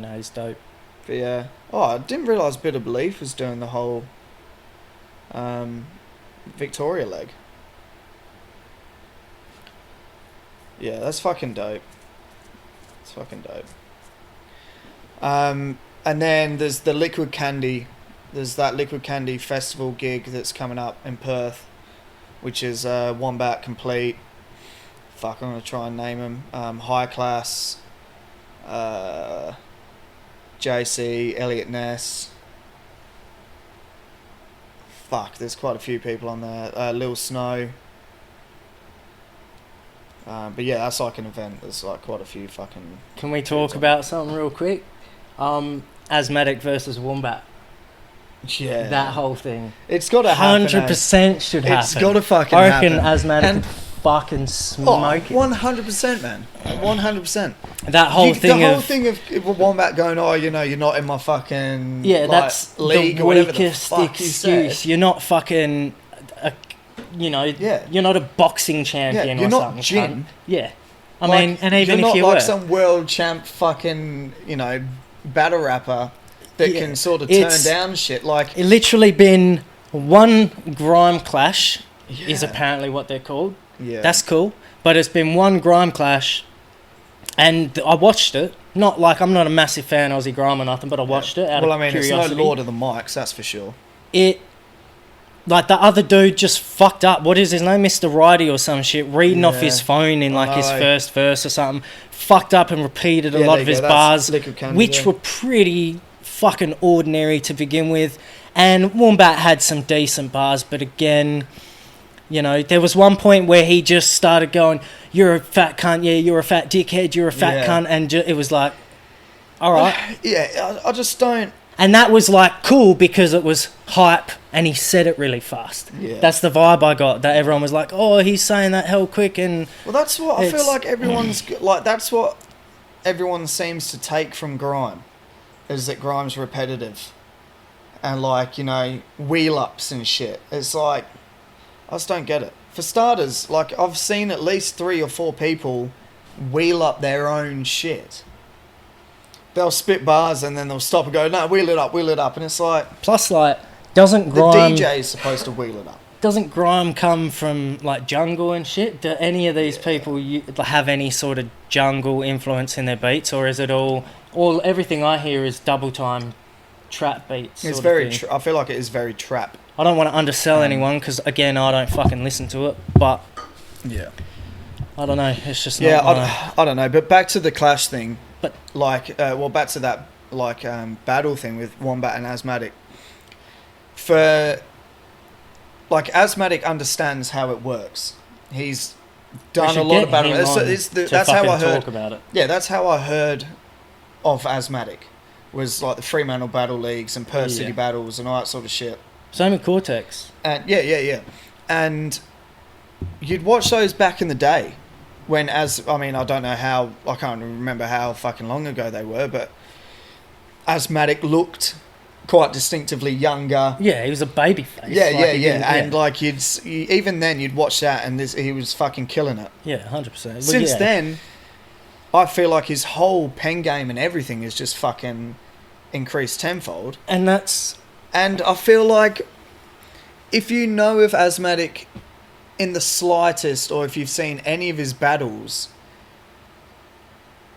no, he's dope. But yeah. Oh, I didn't realise Bit of Belief was doing the whole Victoria leg. Yeah, that's fucking dope. It's fucking dope. And then there's the Liquid Candy. There's that Liquid Candy festival gig that's coming up in Perth, which is Wombat Complete. Fuck, I'm gonna try and name them. High Class. JC, Elliot Ness. Fuck, there's quite a few people on there. Lil Snow. But yeah, that's like an event. There's like quite a few fucking... Can we talk about something real quick? Asthmatic versus Wombat. Yeah. That whole thing. It's got to happen. 100% should happen. It's got to fucking I reckon happen. Asthmatic And- could fucking smoke it. 100%, man. 100%. That whole thing the whole of... thing of Wombat going, oh, you know, you're not in my fucking Yeah, like, that's league the or whatever the weakest fuck he excuse. said. You're not fucking, Yeah. you're not a boxing champion Yeah, or you're not something. Jim. cunt. Yeah. I Like, mean, and even you're if not you like were, some world champ fucking, you know, battle rapper that Yeah, can sort of turn it's- down shit. Like, it literally been one grime clash, is Yeah. apparently what they're called. yeah, That's cool. But it's been one grime clash, and I watched it. Not like I'm not a massive fan of Aussie grime or nothing, but I watched it out well, of I mean, curiosity. it's no Lord of the Mics, that's for sure. It, like the other dude just fucked up. What is his name? Mr. Righty or some shit. Reading off Yeah. his phone in like his know. first verse or something. Fucked up and repeated a Yeah, lot there of you his go, that's bars, Liquid Candy, which yeah. were pretty fucking ordinary to begin with. And Wombat had some decent bars, but again, You know, there was one point where he just started going, "You're a fat cunt, yeah, you're a fat dickhead, you're a fat cunt," and it was like, all right. Yeah, I just don't... And that was like cool because it was hype and he said it really fast. Yeah. That's the vibe I got, that everyone was like, oh, he's saying that hell quick. And well, that's what I feel like everyone's... like, that's what everyone seems to take from Grime, is that Grime's repetitive. And like, you know, wheel-ups and shit. It's like... I just don't get it. For starters, like, I've seen at least 3 or 4 people wheel up their own shit. They'll spit bars and then they'll stop and go, no, wheel it up. And it's like... Plus, like, doesn't Grime... The DJ is supposed to wheel it up. Doesn't Grime come from, like, jungle and shit? Do any of these people have any sort of jungle influence in their beats? Or is it all everything I hear is double time trap beats? It's very... I feel like it is very trap. I don't want to undersell anyone because, again, I don't fucking listen to it. But... yeah. I don't know. It's just not... Yeah, I don't know. But back to the Clash thing... But like, back to that battle thing with Wombat and Asthmatic. For like, Asthmatic understands how it works. He's done a lot of battle. That's how I heard. Talk about it. Yeah, that's how I heard of Asthmatic. Was like the Fremantle Battle Leagues and Perth City Battles and all that sort of shit. Same with Cortex. And yeah. And you'd watch those back in the day. When I don't know how, I can't remember how fucking long ago they were, but Asthmatic looked quite distinctively younger. Yeah, he was a baby face. Yeah. And like even then you'd watch that and he was fucking killing it. Yeah, 100%. Since then, I feel like his whole pen game and everything is just fucking increased tenfold. And I feel like if you know of Asthmatic in the slightest, or if you've seen any of his battles,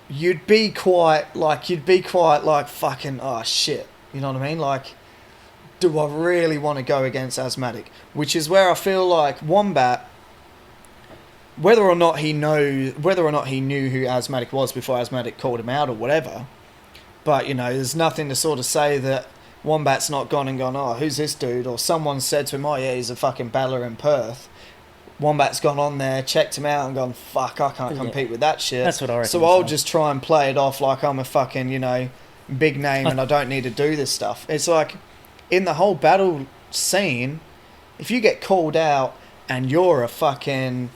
you'd be quite like fucking, oh shit, you know what I mean? Like, do I really want to go against Asthmatic? Which is where I feel like Wombat, whether or not he knew who Asthmatic was before Asthmatic called him out or whatever, but you know, there's nothing to sort of say that Wombat's not gone, oh, who's this dude? Or someone said to him, oh yeah, he's a fucking battler in Perth. Wombat's gone on there, checked him out and gone, fuck, I can't compete with that shit. That's what I reckon. So I'll just try and play it off like I'm a fucking, you know, big name and I don't need to do this stuff. It's like, in the whole battle scene, if you get called out and you're a fucking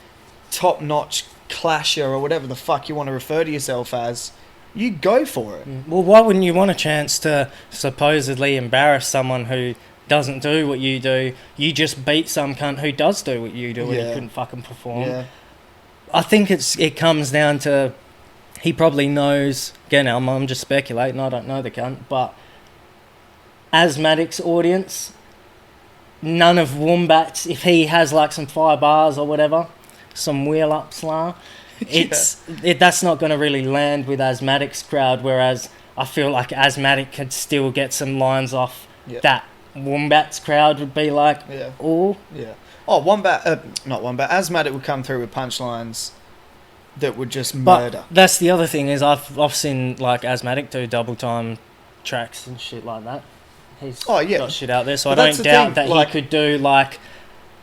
top-notch clasher or whatever the fuck you want to refer to yourself as, you go for it. Well, why wouldn't you want a chance to supposedly embarrass someone who doesn't do what you do? You just beat some cunt who does do what you do and he couldn't fucking perform. Yeah. I think it comes down to, he probably knows, again, I'm just speculating, I don't know the cunt, but Asthmatic's audience, none of Wombat's, if he has like some 5 bars or whatever, some wheel up slar, that's not going to really land with Asthmatic's crowd, whereas I feel like Asthmatic could still get some lines off that Wombat's crowd would be like, oh. Yeah. Oh, not Wombat, Asthmatic would come through with punchlines that would just murder. But that's the other thing is I've seen like Asthmatic do double time tracks and shit like that. He's got shit out there, so I don't doubt that he could do like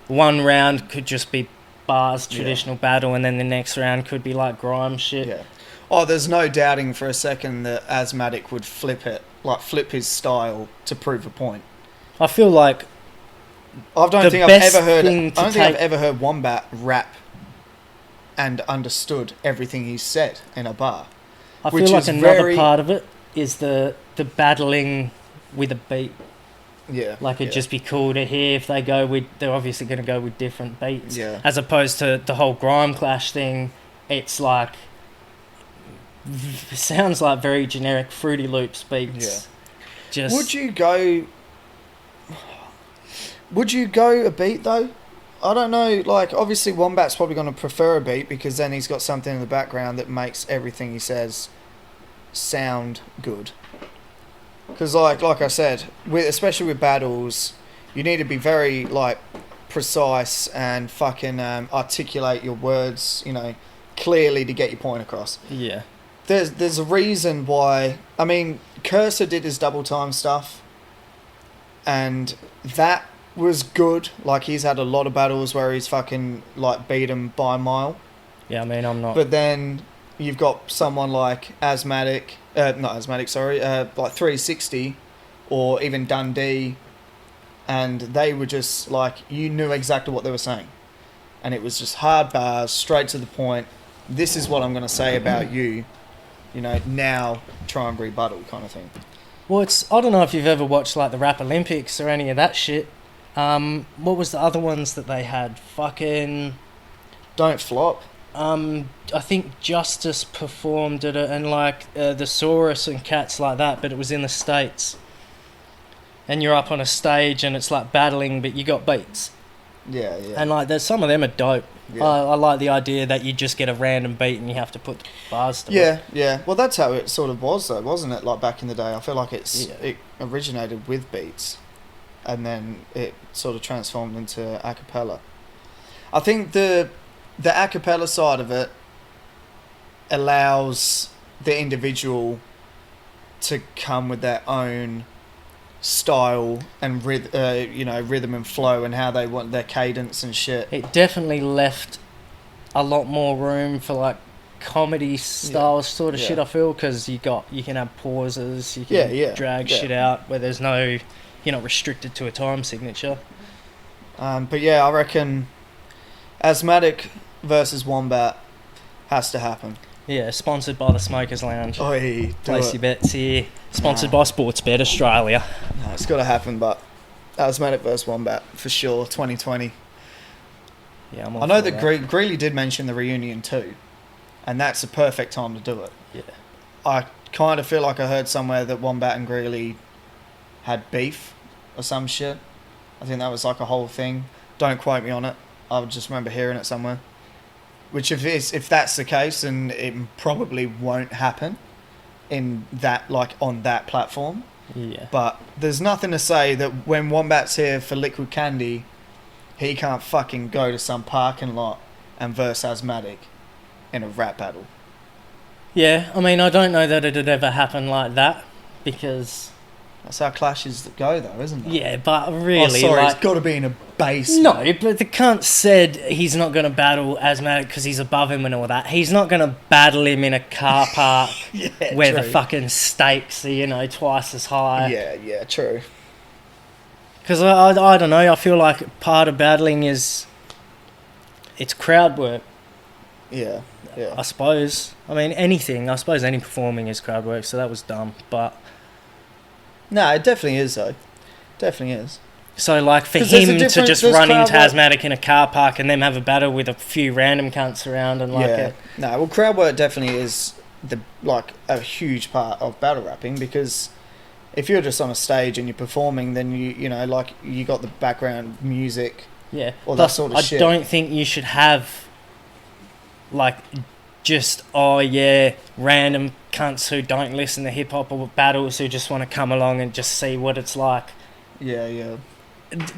one round could just be bars, traditional battle, and then the next round could be like Grime shit. Yeah. Oh, there's no doubting for a second that Asthmatic would flip his style to prove a point. I feel like I don't think I've ever heard Wombat rap and understood everything he said in a bar. I feel like another part of it is the battling with a beat. Yeah. Like it'd just be cool to hear if they're obviously going to go with different beats. Yeah. As opposed to the whole Grime Clash thing, it's like, sounds like very generic Fruity Loops beats. Yeah. Would you go a beat though? I don't know, like obviously Wombat's probably going to prefer a beat because then he's got something in the background that makes everything he says sound good. Because like I said, especially with battles, you need to be very like precise and fucking articulate your words, you know, clearly to get your point across. Yeah. There's a reason why. I mean, Cursor did his double time stuff, and that was good. Like, he's had a lot of battles where he's fucking, like, beat him by a mile. Yeah, I mean, I'm not. But then you've got someone like Asthmatic, not Asthmatic, sorry, like 360 or even Dundee, and they were just like, you knew exactly what they were saying. And it was just hard bars, straight to the point. This is what I'm going to say about you, now try and rebuttal kind of thing. Well, I don't know if you've ever watched like the Rap Olympics or any of that shit. What was the other ones that they had? Fucking... Don't Flop. I think Justice performed at it, and like the Saurus and cats like that, but it was in the States. And you're up on a stage and it's like battling, but you got beats. Yeah. And like there's some of them are dope. Yeah. I like the idea that you just get a random beat and you have to put the bars to it. Yeah. Well, that's how it sort of was, though, wasn't it? Like back in the day, I feel like it originated with beats, and then it sort of transformed into a cappella. I think the a cappella side of it allows the individual to come with their own style and rhythm and flow, and how they want their cadence and shit. It definitely left a lot more room for like comedy style sort of shit, I feel, because you can have pauses, you can drag shit out where there's no, you're not restricted to a time signature. But yeah, I reckon Asthmatic versus Wombat has to happen. Yeah, sponsored by the Smokers Lounge. Oi, Place your bets here. Sponsored by Sportsbet Australia. No, it's got to happen, but Asthmatic versus Wombat for sure, 2020. Yeah, I know that Greeley did mention the reunion too, and that's a perfect time to do it. Yeah. I kind of feel like I heard somewhere that Wombat and Greeley had beef or some shit. I think that was like a whole thing. Don't quote me on it. I just remember hearing it somewhere. Which if that's the case, then it probably won't happen in that, like, on that platform. Yeah. But there's nothing to say that when Wombat's here for Liquid Candy, he can't fucking go to some parking lot and verse Asthmatic in a rap battle. Yeah, I mean, I don't know that it'd ever happen like that, because... That's how clashes go, though, isn't it? Yeah, but really, it's got to be in a base. No, but the cunt said he's not going to battle Asthmatic because he's above him and all that. He's not going to battle him in a car park where the fucking stakes are, twice as high. Yeah, true. Because I don't know, I feel like part of battling is... It's crowd work. Yeah. I suppose. I mean, anything. I suppose any performing is crowd work, so that was dumb, but... No, it definitely is, though. Definitely is. So, like, for him to just run into Asthmatic in a car park and then have a battle with a few random cunts around and like No, well, crowd work definitely is a huge part of battle rapping, because if you're just on a stage and you're performing, then you got the background music. Yeah. Or that sort of shit. I don't think you should have, like, just, random cunts who don't listen to hip-hop or battles who just want to come along and just see what it's like. Yeah.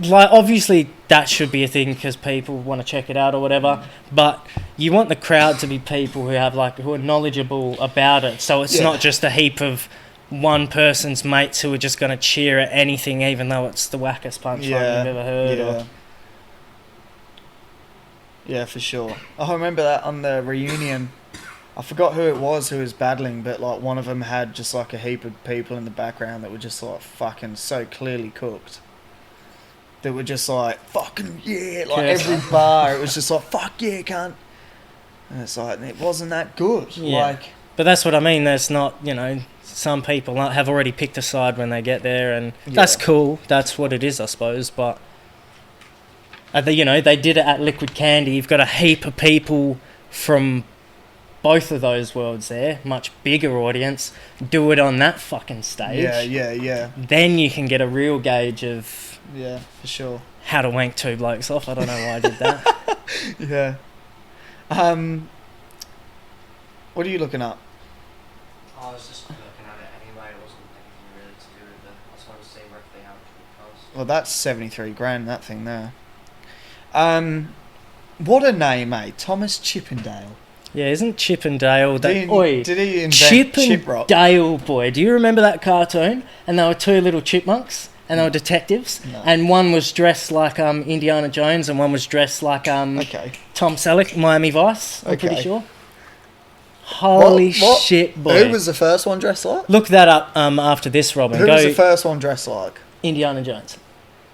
Like, obviously, that should be a thing because people want to check it out or whatever, but you want the crowd to be people who are knowledgeable about it, so it's not just a heap of one person's mates who are just going to cheer at anything, even though it's the wackest punchline you've ever heard. Yeah, for sure. I remember that on the reunion. I forgot who it was who was battling, but like one of them had just like a heap of people in the background that were just like fucking so clearly cooked. That were just like, fucking every bar, it was just like, fuck yeah, cunt. And it's like, it wasn't that good. Yeah. But that's what I mean, there's not, some people have already picked a side when they get there, and that's cool, that's what it is, I suppose, but... they did it at Liquid Candy. You've got a heap of people from both of those worlds there, much bigger audience. Do it on that fucking stage. Yeah. Then you can get a real gauge of... Yeah, for sure. How to wank two blokes off. I don't know why I did that. Yeah. What are you looking up? I was just looking at it anyway. It wasn't anything really to do with it. I just wanted to see roughly how much it would cost. Well, that's 73 grand, that thing there. What a name, eh? Thomas Chippendale. Yeah, isn't Chippendale... Did he invent Chip Rock? Chippendale, boy. Do you remember that cartoon? And there were two little chipmunks? and they were detectives, No. and one was dressed like Indiana Jones, and one was dressed like Okay. Tom Selleck, Miami Vice. I'm pretty Okay. sure. Holy What? shit, boy! Who was the first one dressed like? Look that up after this, Robin. Who Go was the first one dressed like? Indiana Jones.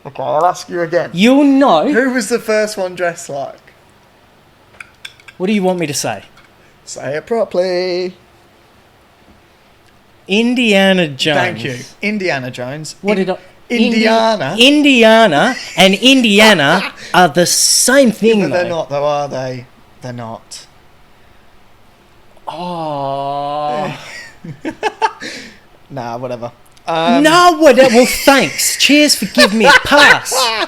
Okay, I'll ask you again. You'll know. Who was the first one dressed like? What do you want me to say? Say it properly. Indiana Jones. Thank you. Indiana Jones. What did I... Indiana. Indiana and Indiana are the same thing, Yeah, but they're though. not, though, are they? They're not. Oh. Nah, whatever. No, whatever. Well, thanks. Cheers for giving me a pass.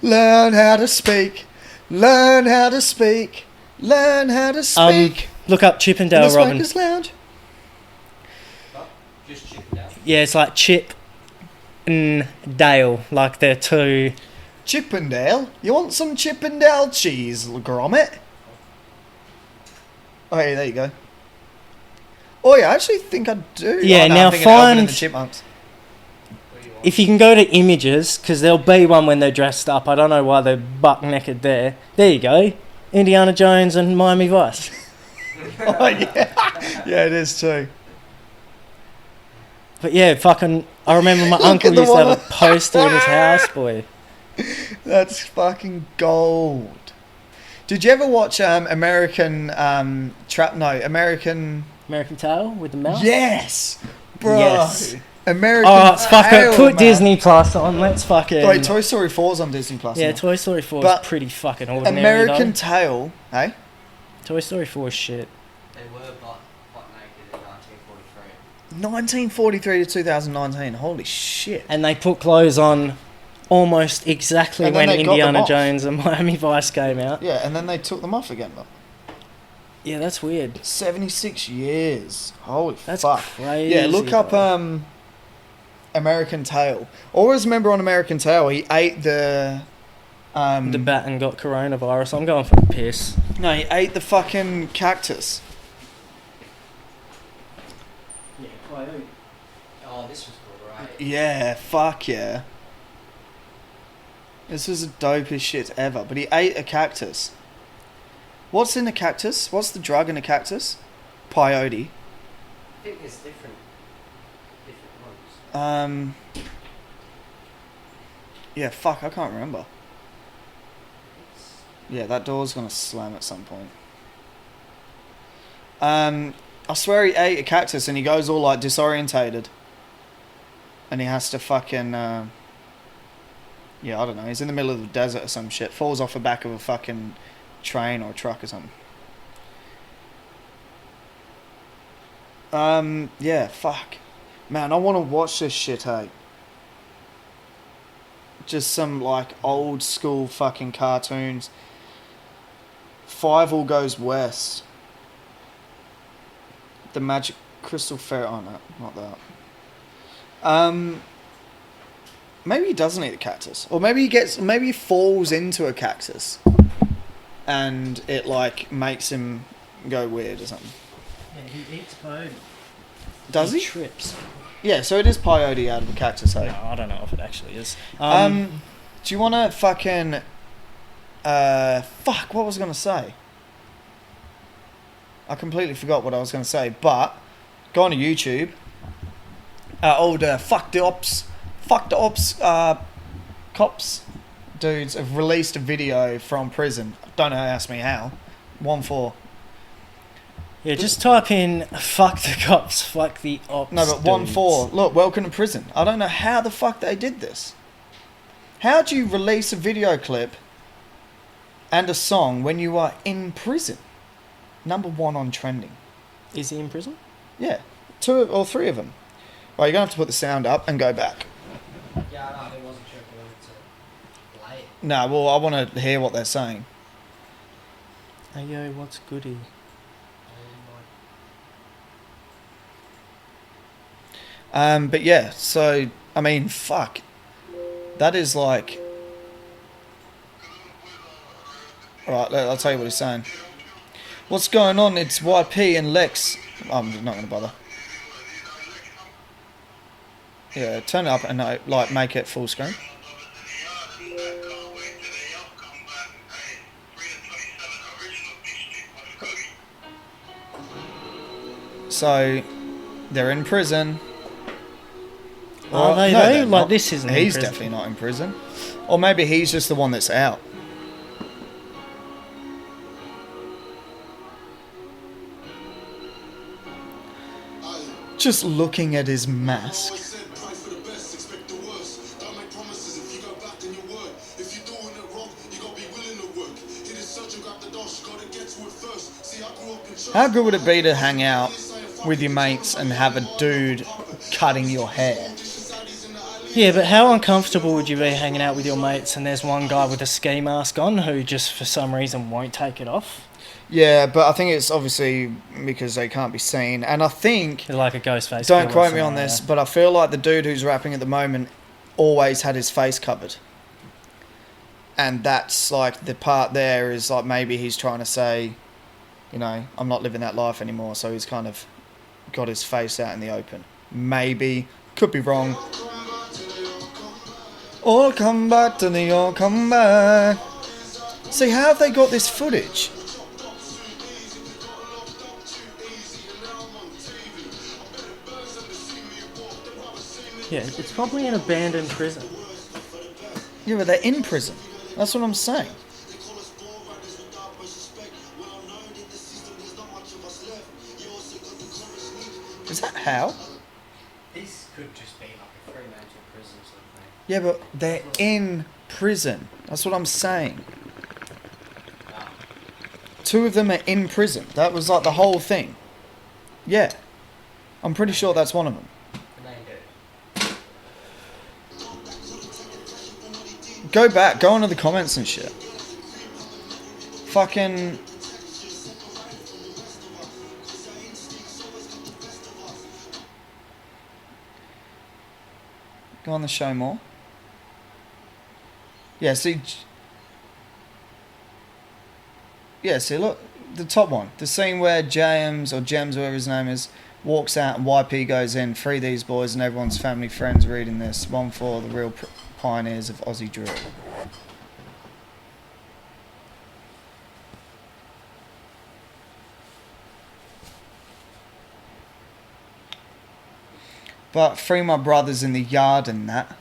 Learn how to speak. Learn how to speak. Learn how to speak. Look up In Chippendale, the Robin. Smokers Lounge. Oh, just chicken out. Yeah, it's like Chip and Dale. Like they're two... Chippendale? You want some Chippendale cheese, Gromit? Oh, yeah, there you go. Oh, yeah, I actually think I do. Yeah, oh, no, now I'm thinking of Alvin and find- the Chipmunks. What do you want? If you can go to images, because there'll be one when they're dressed up. I don't know why they're buck naked there. There you go. Indiana Jones and Miami Vice. Oh, yeah. Yeah, it is too. But yeah, fucking... I remember my uncle at the used to have one- a poster in his house, boy. That's fucking gold. Did you ever watch American American? American Tail with the mouse? Yes, bro. Yes. American. Oh, fuck Tail, it. Put man. Disney Plus on. Let's fucking... Wait, Toy Story 4's on Disney Plus. yeah, now. Toy Story 4 But is pretty fucking ordinary, American though. Tail, hey? Toy Story 4 is shit. They were butt naked in 1943. 1943 to 2019. Holy shit. And they put clothes on almost exactly And then when they got them Indiana off. Jones and Miami Vice came out. Yeah, and then they took them off again. Though. Yeah, that's weird. 76 years. Holy That's fuck. crazy. Yeah, look up bro. American Tail. Always remember on American Tail, he ate the The bat and got coronavirus. I'm going for the piss. No, he ate the fucking cactus. Yeah, coyote. Oh, this was cool, right? Yeah, fuck yeah. This was the dopest shit ever. But he ate a cactus. What's in a cactus? What's the drug in a cactus? Peyote. I think there's different ones. Yeah, fuck, I can't remember. It's- Yeah, that door's gonna slam at some point. I swear he ate a cactus and he goes all like disorientated. And he has to fucking yeah, I don't know, he's in the middle of the desert or some shit, falls off the back of a fucking train or a truck or something. Yeah, fuck. Man, I wanna watch this shit, hey. Just some like old school fucking cartoons. Five All Goes West. The Magic Crystal Fairy. Oh no, not that. Maybe he doesn't eat a cactus, or maybe he falls into a cactus, and it like makes him go weird or something. Yeah, he eats coyote. Does he? Trips. Yeah, so it is peyote out of a cactus, hey? No, I don't know if it actually is. Do you want to fucking... fuck, what was I going to say? I completely forgot what I was going to say, but go on to YouTube. Fuck the ops cops dudes have released a video from prison. Don't ask me how. 1-4. Yeah, just type in "fuck the cops, fuck the ops." No, but dudes. 1-4. Look, welcome to prison. I don't know how the fuck they did this. How do you release a video clip and a song when you are in prison? Number 1 on trending. Is he in prison? Yeah, 2 or 3 of them. Right, you're gonna have to put the sound up and go back. Yeah, I know, I wasn't sure if I wanted to play it. No, well, I want to hear what they're saying. Hey yo, what's goody? But yeah, so I mean, fuck. That is like. Right, I'll tell you what he's saying. What's going on? It's YP and Lex. I'm not gonna bother. Yeah, turn it up and like make it full screen. So they're in prison. Are they no, though? they're Like not. this isn't. He's in prison. definitely not in prison. Or maybe he's just the one that's out. Just looking at his mask. How good would it be to hang out with your mates and have a dude cutting your hair? Yeah, but how uncomfortable would you be hanging out with your mates and there's one guy with a ski mask on who just for some reason won't take it off? Yeah, but I think it's obviously because they can't be seen. And I think, He's like a ghost face. don't quote me on this, but I feel like the dude who's rapping at the moment always had his face covered. And that's like the part there is like maybe he's trying to say, you know, I'm not living that life anymore. So he's kind of got his face out in the open. Maybe, could be wrong. All come back to New York, come back. See, how have they got this footage? Yeah, it's probably an abandoned prison. Yeah, but they're in prison. That's what I'm saying. Is that how? This could just be like a Fremantle prison sort of thing. Yeah, but they're in prison. That's what I'm saying. Ah. 2 of them are in prison. That was like the whole thing. Yeah. I'm pretty sure that's one of them. And they do. Go back, go into the comments and shit. Fucking... Go on the show more. Yeah, see... Yeah, see, look. The top one. The scene where James, or Jems, whatever his name is, walks out and YP goes in, free these boys and everyone's family friends reading this. One for the real pioneers of Aussie drill. But free my brothers in the yard and that.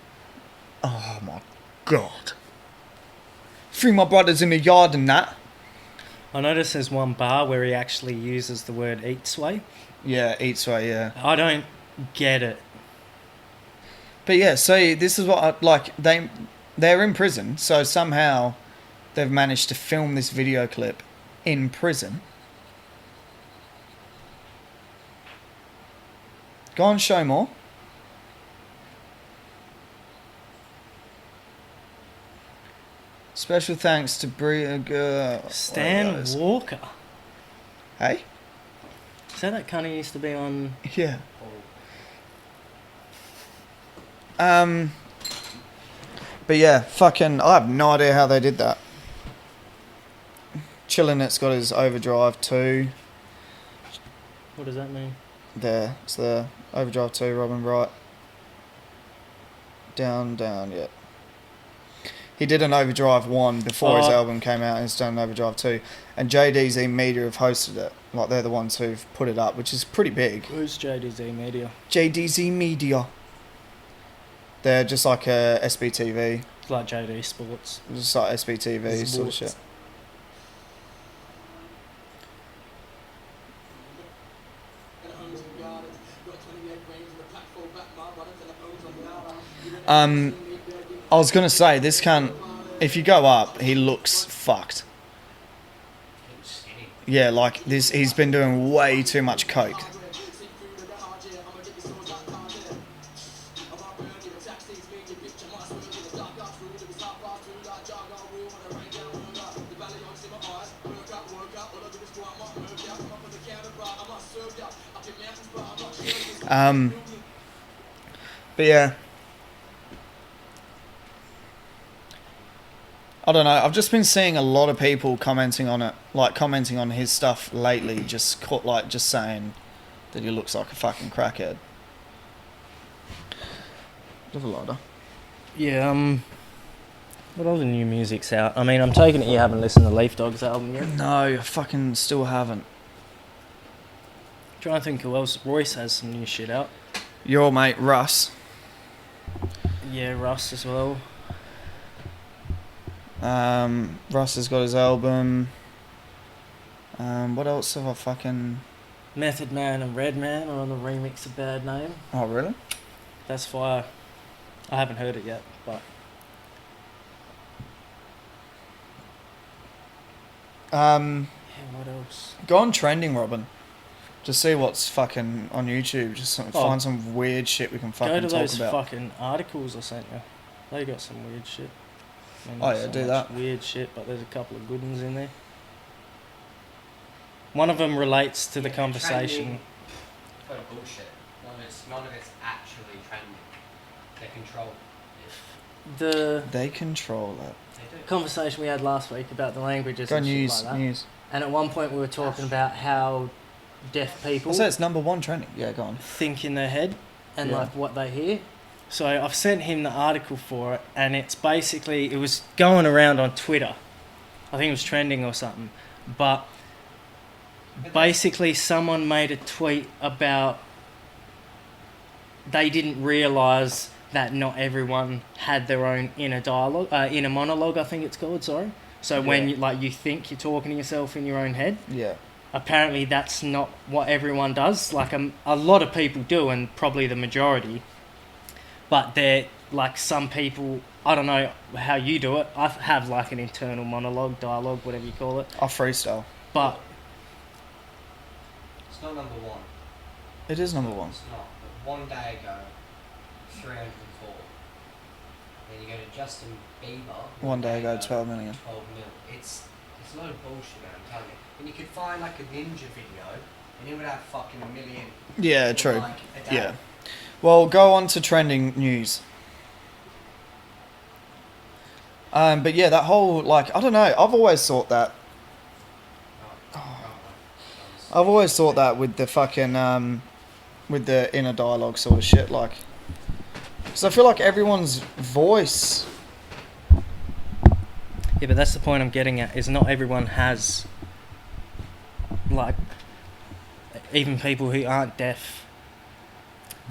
Oh my god. Free my brothers in the yard and that. I noticed there's one bar where he actually uses the word eats way. Yeah, eats way, yeah. I don't get it. But yeah, see, this is what I, like, they're in prison, so somehow they've managed to film this video clip in prison. Go on, show more. Special thanks to Stan Walker. Hey? Is that cunt who used to be on... Yeah. But yeah, fucking, I have no idea how they did that. Chillinet's got his overdrive 2. What does that mean? There, it's the overdrive 2, Robin Wright. Down, yeah. He did an overdrive 1 before his album came out, and he's done an overdrive 2. And JDZ Media have hosted it. Like, they're the ones who've put it up, which is pretty big. Who's JDZ Media? JDZ Media. They're just like a SBTV. It's like JD Sports. Just like SBTV sort of shit. I was gonna say, this cunt, if you go up, he looks fucked. Yeah, like this, he's been doing way too much coke. But yeah, I don't know. I've just been seeing a lot of people commenting on it, like commenting on his stuff lately, just saying that he looks like a fucking crackhead. Live a lighter. Yeah, what other new music's out? I mean, I'm taking it you haven't listened to Leaf Dog's album yet. No, I fucking still haven't. Trying to think who else. Royce has some new shit out. Your mate Russ. Yeah, Russ as well. Russ has got his album. What else have I fucking... Method Man and Red Man are on the remix of Bad Name. Oh, really? That's why I haven't heard it yet, but... Yeah, what else? Go on Trending, Robin. Just see what's fucking on YouTube. Just find some weird shit we can fucking Go to talk those about. fucking articles I sent you. They got some weird shit. I mean, Oh, there's yeah, so do much that. Weird shit, but there's a couple of good ones in there. One of them relates to the Yeah, conversation. trending. It's kind of bullshit. None of it's actually trending. They control it. The They control it. They do. conversation we had last week about the languages Go and news, shit like that. news. And at one point we were talking about how deaf people I'll say it's number one trending. Yeah, go on. think in their head and Yeah. like what they hear. So I've sent him the article for it, and it's basically, it was going around on Twitter. I think it was trending or something. But basically someone made a tweet about they didn't realise that not everyone had their own inner dialogue, inner monologue, I think it's called, sorry. So when Yeah. you think you're talking to yourself in your own head, Yeah. apparently that's not what everyone does. Like a lot of people do, and probably the majority. But they're like some people, I don't know how you do it. I have like an internal monologue, dialogue, whatever you call it. I'll freestyle. But It's not number one. It is number one. It's not. But one day ago, 304. Then you go to Justin Bieber. One day ago, 12 million. 12 mil. It's a load of bullshit, man, I'm telling you. And you could find like a ninja video, and it would have fucking a million. Yeah, people true. like a day. Yeah. Well, go on to trending news. But yeah, that whole, like, I don't know, I've always thought that with the fucking, with the inner dialogue sort of shit, like, because I feel like everyone's voice, yeah, but that's the point I'm getting at, is not everyone has, like, even people who aren't deaf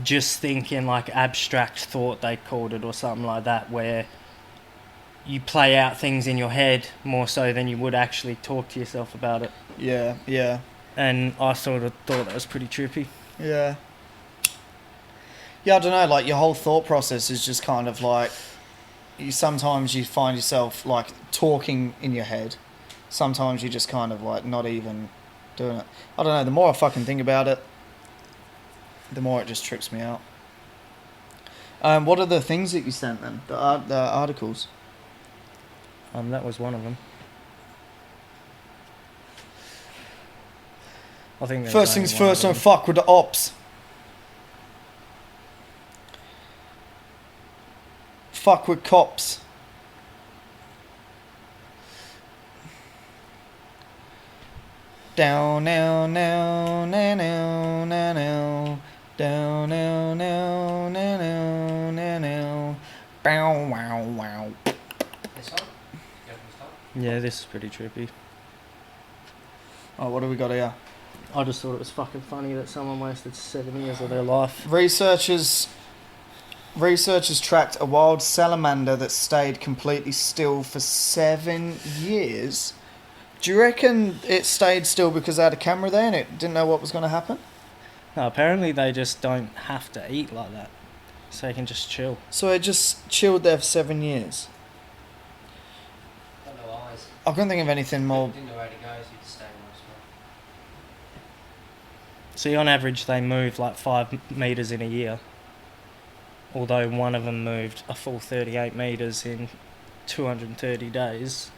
just think in like abstract thought, they called it, or something like that, where you play out things in your head more so than you would actually talk to yourself about it. yeah, yeah, And I sort of thought that was pretty trippy. yeah. Yeah, I don't know, like, your whole thought process is just kind of like, sometimes you find yourself, like, talking in your head. Sometimes you just kind of, like, not even doing it. I don't know, the more I fucking think about it, the more it just trips me out. What are the things that you sent then? The articles? That was one of them. I think First things first, don't fuck with the ops. Fuck with cops. Down, now, now, now, now, now, now. Down, now, now, now, now, now, now. Bow, wow, wow. This one? Go from the top. Yeah, this is pretty trippy. Oh, what do we got here? I just thought it was fucking funny that someone wasted 7 years of their life. Researchers tracked a wild salamander that stayed completely still for 7 years. Do you reckon it stayed still because they had a camera there and it didn't know what was going to happen? No, apparently they just don't have to eat like that. So they can just chill. So it just chilled there for 7 years. Got no eyes. I couldn't think of anything more. Didn't know where to go, so you just stay in one spot. See, on average they move like 5 metres in a year. Although one of them moved a full 38 metres in 230 days.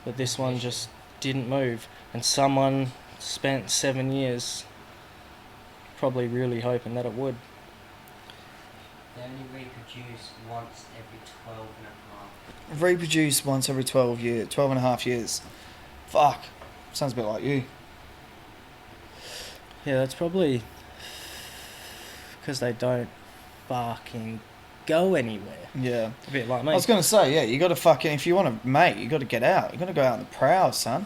But this one just didn't move. And someone spent 7 years probably really hoping that it would. They only reproduce once every 12 and a half. Reproduce once every 12 and a half years. Fuck. Sounds a bit like you. Yeah, that's probably because they don't fucking go anywhere. Yeah. A bit like I me. was going to say, yeah, you got to fucking, if you want to mate, you got to get out. You got to go out on the prowl, son.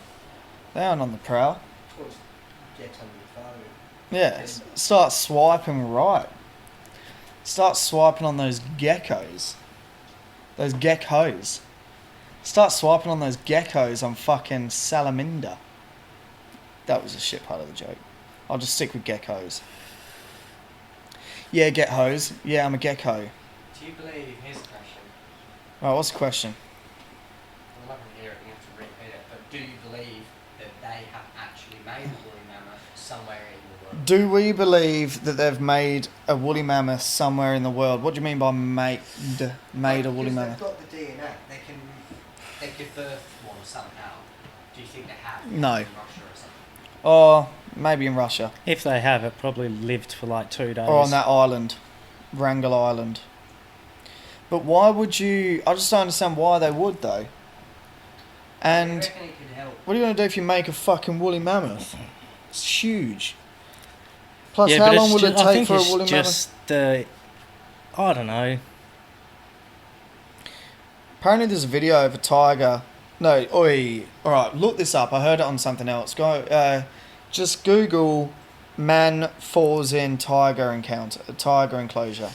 They aren't on the prowl. Towards get on your phone. Yeah, start swiping right. Start swiping on those geckos. Those geckos. Start swiping on those geckos on fucking Salamander. That was a shit part of the joke. I'll just stick with geckos. Yeah, get hose. Yeah, I'm a gecko. Do you believe, here's a question. Right, what's the question? I'm not going to hear it, you have to repeat it, but do you believe that they have actually made a woolly mammoth somewhere in the world? Do we believe that they've made a woolly mammoth somewhere in the world? What do you mean by made a woolly Because mammoth? they've got the DNA, they could birth one somehow. Do you think they have? No. In Russia or something? Or maybe in Russia. If they have, it probably lived for like 2 days. Or on that island. Wrangel Island. But why would you... I just don't understand why they would, though. And I reckon it could help. what are you going to do if you make a fucking woolly mammoth? It's huge. Plus, Yeah, how but long it's will it I take think for a it's woolly mammoth? just the... I don't know. Apparently there's a video of a tiger... No, oi. Alright, look this up. I heard it on something else. Go, just Google man falls in tiger enclosure.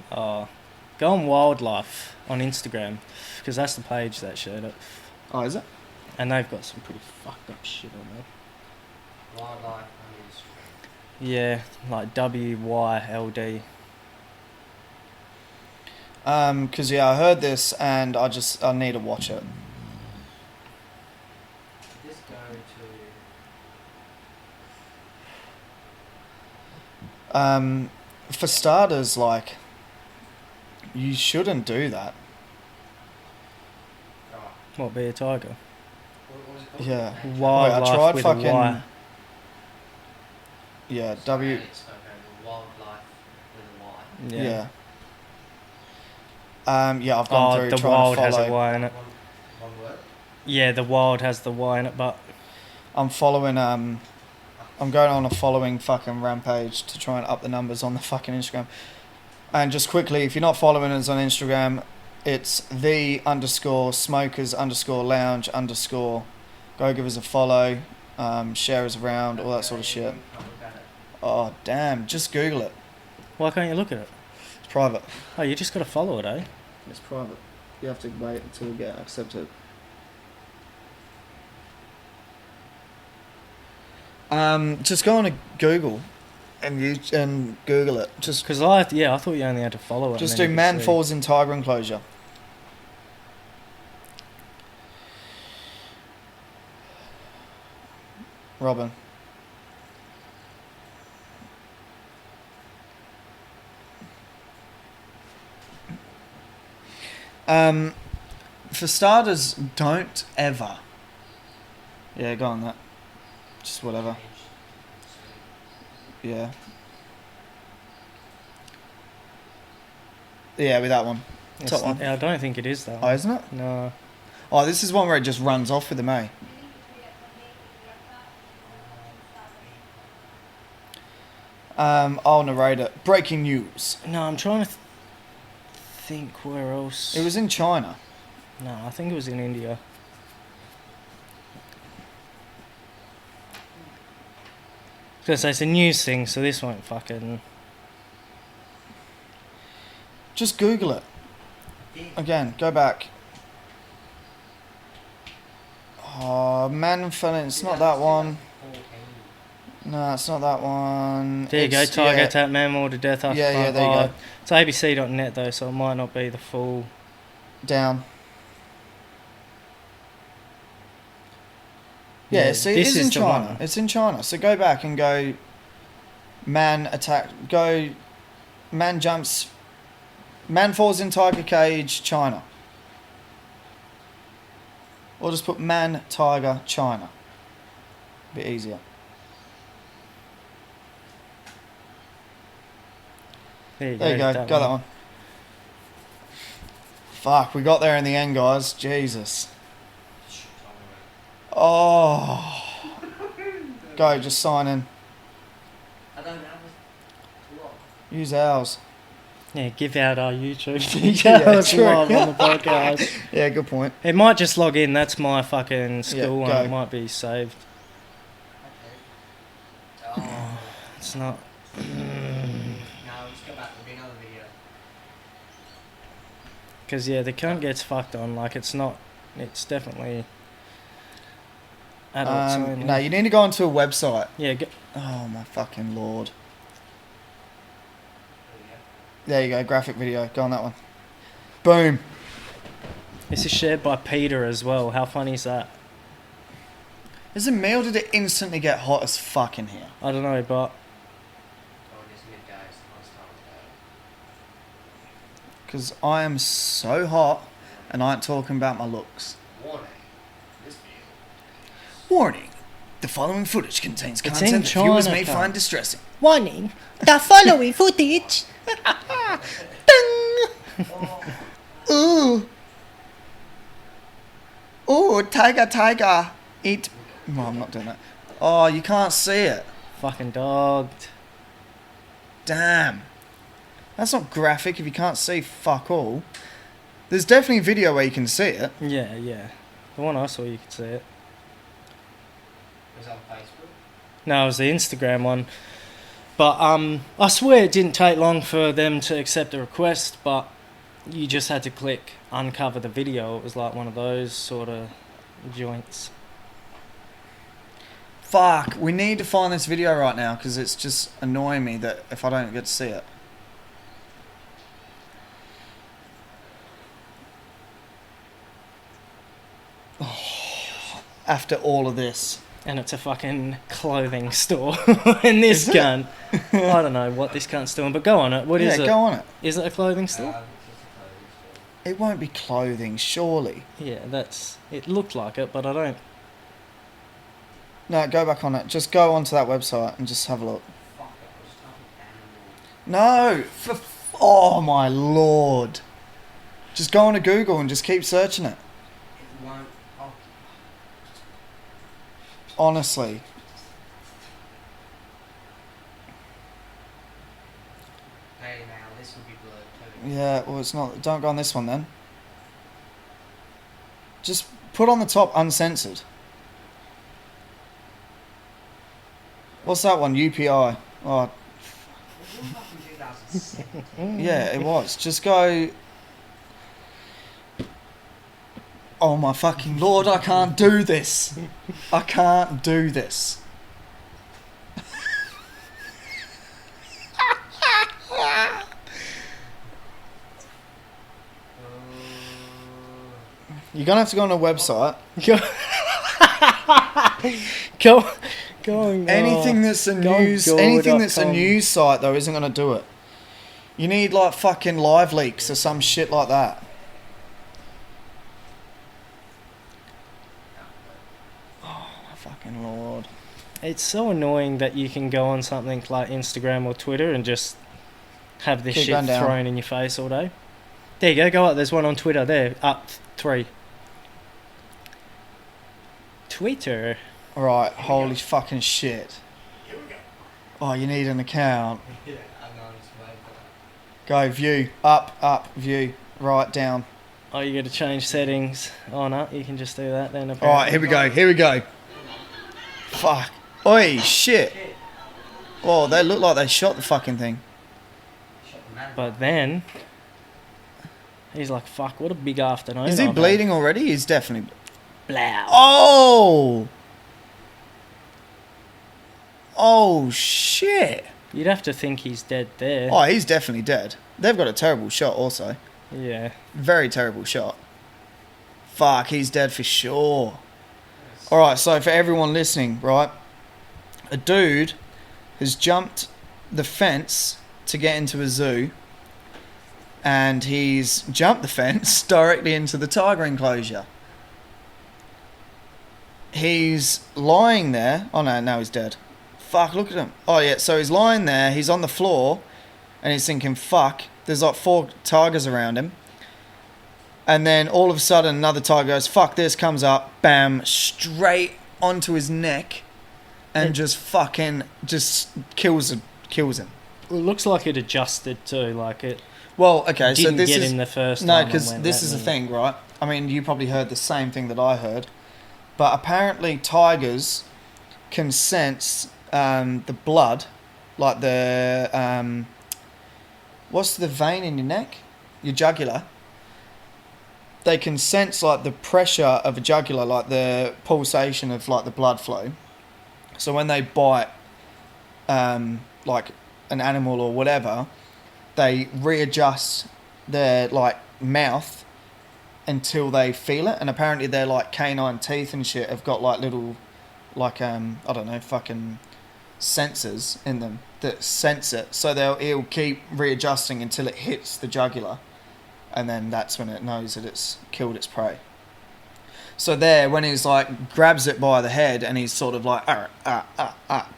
Oh, go on Wildlife on Instagram, because that's the page that showed it. Oh, is it? And they've got some pretty fucked up shit on there. Wildlife on Instagram. Yeah, like WYLD. Because, yeah, I heard this and I need to watch it. Just go to... For starters, like, you shouldn't do that. Right. What, be a tiger? What was it called? Yeah. Nature. Wildlife tried with fucking- a Y. Yeah, Sorry, it's okay, the wildlife with a Y. Yeah. Yeah, I've gone Oh, through the trying wild to has follow. a Y in it. One word? Yeah, the wild has the Y in it, but I'm following. I'm going on a following fucking rampage to try and up the numbers on the fucking Instagram. And just quickly, if you're not following us on Instagram, it's the_smokers_lounge_. Go give us a follow, share us around, all that sort of shit. I'll look at it. Oh damn! Just Google it. why can't you look at it? It's private. Oh, you just got to follow it, eh? It's private. You have to wait until we get accepted. Just go on to Google, and Google it. Just Because I thought you only had to follow it. Just and do then you man could see. falls in tiger enclosure. Robin. For starters, don't ever. Yeah, go on that. Just whatever. Yeah. Yeah, with that one. It's Top one. I don't think it is that Oh, one. isn't it? No. Oh, this is one where it just runs off with the May. I'll narrate it. Breaking news. No, I'm trying to think where else. It was in China. No, I think it was in India. I was gonna say it's a news thing, so this won't fucking. Just Google it. Again, go back. Oh, man fell in. It's not that one. No, it's not that one. There you go, It's- Tiger yeah. attacked mammal to death after. Yeah, there you go. It's abc.net though, so it might not be the full. Down. Yeah, see, it this is in the China. one. It's in China. So go back and go. Man attack. Go. Man jumps. Man falls in tiger cage. China. Or just put man tiger China. Bit easier. There you There you go. go. Got that one. Fuck, we got there in the end, guys. Jesus. Oh. Go, just sign in. I don't have a lot. Use ours. Yeah, give out our YouTube Yeah, details true. live on the podcast. Yeah, good point. It might just log in. That's my fucking school Yeah, one. go. It might be saved. Oh. It's not. No, let's go back. There'll be another video. Because, yeah, the cunt gets fucked on. Like, it's not. It's definitely. Adults only. No, you need to go onto a website. Yeah, Oh my fucking lord. There we There you go, graphic video. Go on that one. Boom. this is shared by Peter as well. How funny is that? Is it me or did it instantly get hot as fuck in here? I don't know, but. Oh, it is midday. It's the last time of Because I am so hot and I ain't talking about my looks. day. Warning. This video. Warning. The following footage contains It's content in that viewers China, may cunt. find distressing. Warning. The following footage. Ooh. Ooh, tiger. Eat. No, I'm not doing that. Oh, you can't see it. Fucking dogged. Damn. That's not graphic if you can't see fuck all. There's definitely a video where you can see it. Yeah, yeah. The one I saw, you could see it. Was that on Facebook? No, it was the Instagram one. But I swear it didn't take long for them to accept the request, but you just had to click uncover the video. It was like one of those sort of joints. Fuck, we need to find this video right now because it's just annoying me that if I don't get to see it. After all of this. And it's a fucking clothing store. And this Is it? cunt, I don't know what this cunt's doing, but go on it. What is Yeah, it? go on it. Is it a clothing store? It's just a clothing store. It won't be clothing, surely. Yeah, it looked like it, but I don't. No, go back on it. Just go onto that website and just have a look. Fuck it. I was typing animal. No! Oh my lord. Just go onto Google and just keep searching it. It won't. Oh, Honestly. hey, now this will be blurred too. Yeah, well it's not. Don't go on this one then. Just put on the top uncensored. What's that one? UPI. Oh, It was all back in 2006. yeah, it was. Just go. Oh my fucking lord, I can't do this. I can't do this. You're gonna have to go on a website. Go on. Anything that's a news site though isn't gonna do it. You need like fucking Live Leaks or some shit like that. Oh my fucking lord. It's so annoying that you can go on something like Instagram or Twitter and just have this Keep shit going down. thrown in your face all day. There you go, go up. There's one on Twitter there. Up 3. Twitter. Alright, holy fucking shit. Here we go. Oh, you need an account. Yeah, I'm not just waiting for that. Go, view. Up, view. Right, down. Oh, you got to change settings. Oh, no, you can just do that then. Alright, here we go. Fuck. Oi, shit. Oh, they look like they shot the fucking thing. Shut the man. But then, he's like, fuck, what a big afternoon. Is he I've had." bleeding already? He's definitely... Blow. Oh! Oh, shit. You'd have to think he's dead there. Oh, he's definitely dead. They've got a terrible shot also. Yeah. Very terrible shot. Fuck, he's dead for sure. Alright, so for everyone listening, right? A dude has jumped the fence to get into a zoo. And he's jumped the fence directly into the tiger enclosure. He's lying there. Oh no, now he's dead. Fuck, look at him. Oh yeah, so he's lying there, he's on the floor, and he's thinking, fuck, there's like 4 tigers around him. And then all of a sudden another tiger goes, fuck this, comes up, bam, straight onto his neck, and just fucking, just kills him. It looks like it adjusted too, like it. Well, okay, so Didn't this get is him the first no, time. because this is the thing, right? I mean, you probably heard the same thing that I heard, but apparently tigers can sense the blood, like the what's the vein in your neck, your jugular. They can sense like the pressure of a jugular, like the pulsation of like the blood flow. So when they bite, like an animal or whatever, they readjust their like mouth until they feel it. And apparently their like canine teeth and shit have got like little, like I don't know, fucking sensors in them that sense it. So it'll keep readjusting until it hits the jugular, and then that's when it knows that it's killed its prey. So there, when he's like grabs it by the head and he's sort of like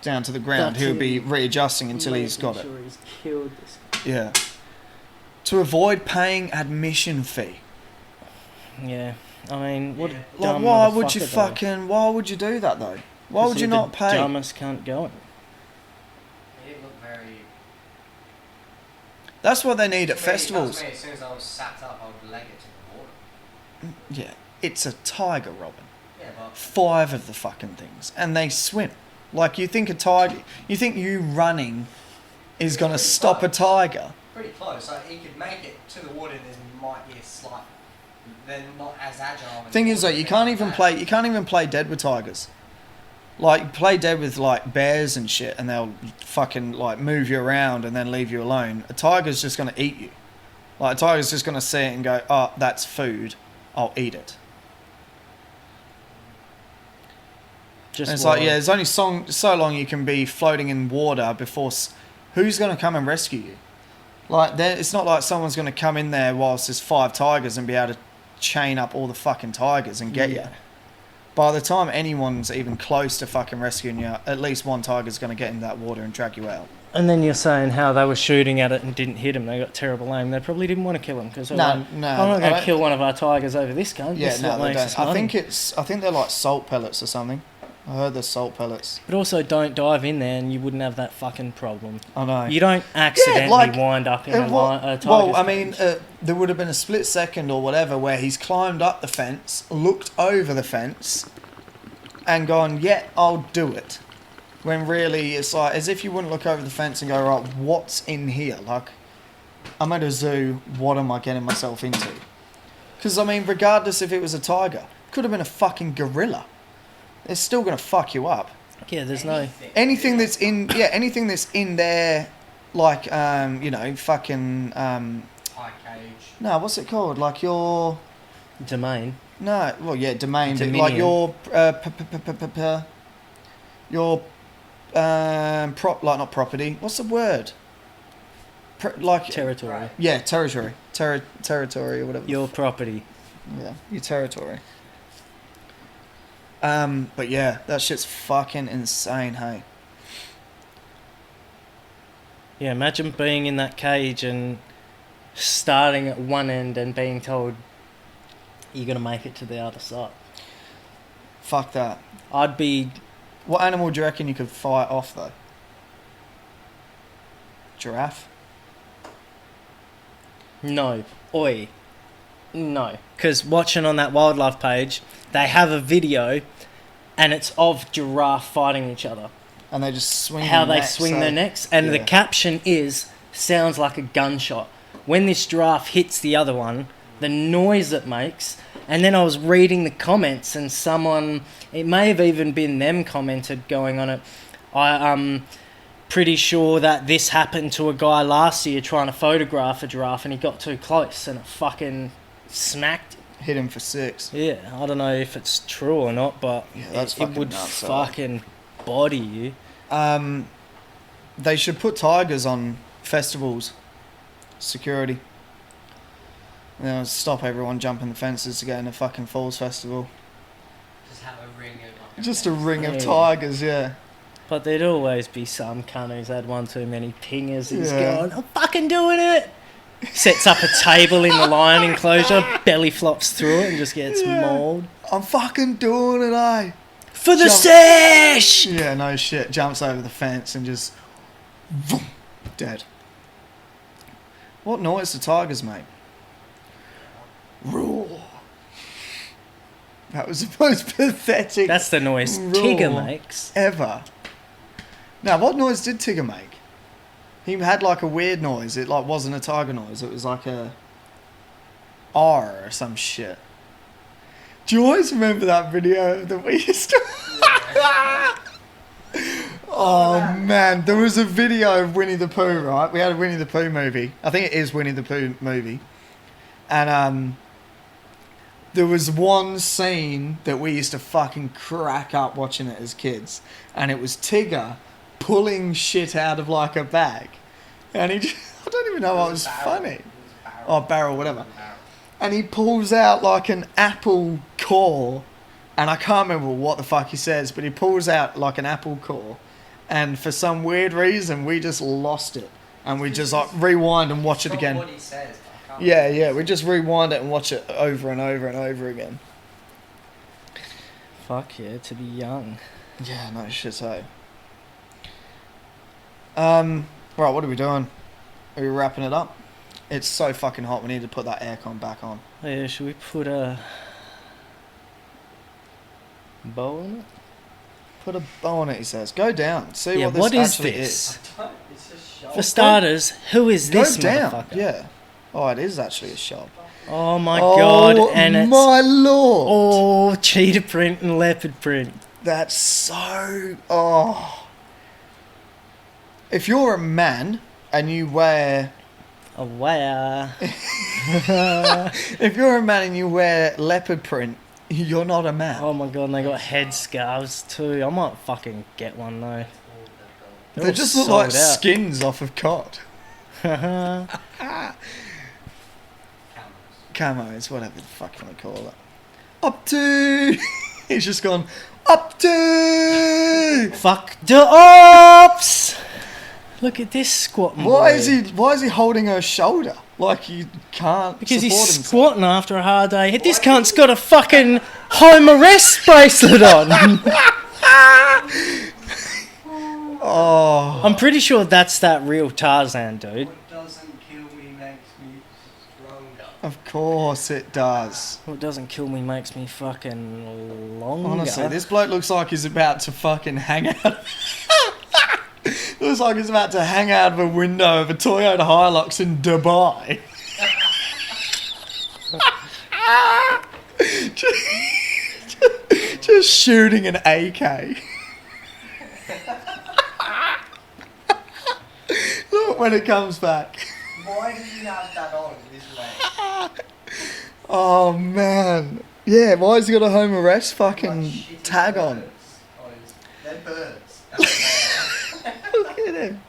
down to the ground, he'll be readjusting until he's got it. He's killed this guy. Yeah. To avoid paying admission fee. Yeah, I mean, what? Yeah. A Like, dumb why would you motherfucker, though. why would you do that though? Why would you You're not the pay? Dumbest cunt going. It didn't look very. That's what they need at To me, festivals. as soon as I was sat up, I would leg it to the water. Yeah, it's a tiger, Robin. Yeah, but 5 of the fucking things, and they swim. Like, you think a tiger, you think you running is gonna stop a tiger? pretty close. Like, he could make it to the water. There might be a slight. They're not as agile. Thing is, though, you can't even play dead with tigers. Like, play dead with like bears and shit, and they'll fucking like move you around and then leave you alone. A tiger's just gonna eat you. Like, a tiger's just gonna see it and go, "Oh, that's food. I'll eat it." Just And it's wild. like, yeah, there's only so long you can be floating in water before. Who's gonna come and rescue you? Like, it's not like someone's gonna come in there whilst there's 5 tigers and be able to chain up all the fucking tigers and get you. By the time anyone's even close to fucking rescuing you, at least one tiger's going to get in that water and drag you out. And then you're saying how they were shooting at it and didn't hit him. They got terrible aim. They probably didn't want to kill him because No, I'm not going to kill one of our tigers over this gun. Yeah, This is no, what they makes us don't. money. I think they're like salt pellets or something. I heard they're salt pellets. But also, don't dive in there and you wouldn't have that fucking problem. I know. You don't accidentally like, wind up in a tiger's well, I mean, cage. there would have been a split second or whatever where he's climbed up the fence, looked over the fence, and gone, "Yeah, I'll do it." When really, it's like as if you wouldn't look over the fence and go, "Right, what's in here?" Like, I'm at a zoo. What am I getting myself into? Because I mean, regardless if it was a tiger, could have been a fucking gorilla. It's still gonna fuck you up. Yeah, there's no... Anything that's in there, like fucking high cage. no, what's it called? Like your domain. no, well yeah, domain, but Dominion. like your like not property. What's the word? Like Territory. Right. yeah, territory, territory or whatever. Your property. Yeah, your territory. But yeah, that shit's fucking insane, hey. Yeah, imagine being in that cage and starting at one end and being told you're going to make it to the other side. Fuck that. I'd be... What animal do you reckon you could fight off though? Giraffe? No. Oi. No. Because watching on that wildlife page, they have a video and it's of giraffe fighting each other. And they just swing How their they necks, swing so- their necks. And the yeah. caption is, sounds like a gunshot. When this giraffe hits the other one, the noise it makes. And then I was reading the comments and someone, it may have even been them commented going on it. I'm pretty sure that this happened to a guy last year trying to photograph a giraffe and he got too close and it fucking smacked him. Hit him for 6. Yeah, I don't know if it's true or not, but Yeah, that's it fucking would nuts, fucking body you. They should put tigers on festivals. Security. You know, stop everyone jumping the fences to get in a fucking Falls Festival. Just have a ring of like Just a ring of Yeah. tigers, yeah. But there'd always be some cunt who's had one too many pingers. He's Yeah. going, I'm fucking doing it. Sets up a table in the lion enclosure, belly flops through it and just gets Yeah. mauled. I'm fucking doing it, eh? For the Jump. sesh! Yeah, no shit. Jumps over the fence and just... Vroom, dead. What noise do tigers make? Roar. That was the most pathetic That's the noise roar Tigger makes. ever. Now, what noise did Tigger make? He had like a weird noise. It like wasn't a tiger noise. It was like a R or some shit. Do you always remember that video that we used to... Oh man, there was a video of Winnie the Pooh, right? We had a Winnie the Pooh movie. I think it is Winnie the Pooh movie. And there was one scene that we used to fucking crack up watching it as kids. And it was Tigger pulling shit out of like a bag. And he just, I don't even know what was funny. Oh, barrel, whatever. And he pulls out like an apple core. And I can't remember what the fuck he says, but he pulls out like an apple core. And for some weird reason, we just lost it. And we just like rewind and watch it again. What he says, I can't Yeah, we just rewind it and watch it over and over and over again. Fuck yeah, to be young. Yeah, no shit, so. Right, what are we doing? Are we wrapping it up? It's so fucking hot, we need to put that aircon back on. Yeah, should we put a bow on it? Put a bow on it, he says. Go down, see Yeah, what this what is actually this? is. It's just sharp. For starters, who is Go this down, motherfucker? yeah. Oh, it is actually a shop. Oh my god, and it's my lord! all cheetah print and leopard print. That's so... Oh. If you're a man and you wear... Oh wow. If you're a man and you wear leopard print, you're not a man. Oh my god, and they got head scarves too. I might fucking get one though. They're They all just look like sold out. skins off of cod. Camos, whatever the fuck you want to call it. Up to... He's just gone, up to... Fuck the ops! Look at this squatting Why boy. is he holding her shoulder? Like he can't Because support he's himself. squatting after a hard day. This cunt's got a fucking home arrest bracelet on. Oh. I'm pretty sure that's that real Tarzan dude. What doesn't kill me makes me stronger. Of course it does. What doesn't kill me makes me fucking longer. Honestly, this bloke looks like he's about to fucking hang out. Looks like he's about to hang out of a window of a Toyota Hilux in Dubai. just shooting an AK. Look when it comes back. Why do you have that on this way? Oh man. Yeah, why has he got a home arrest fucking tag on? They're birds. Look at him.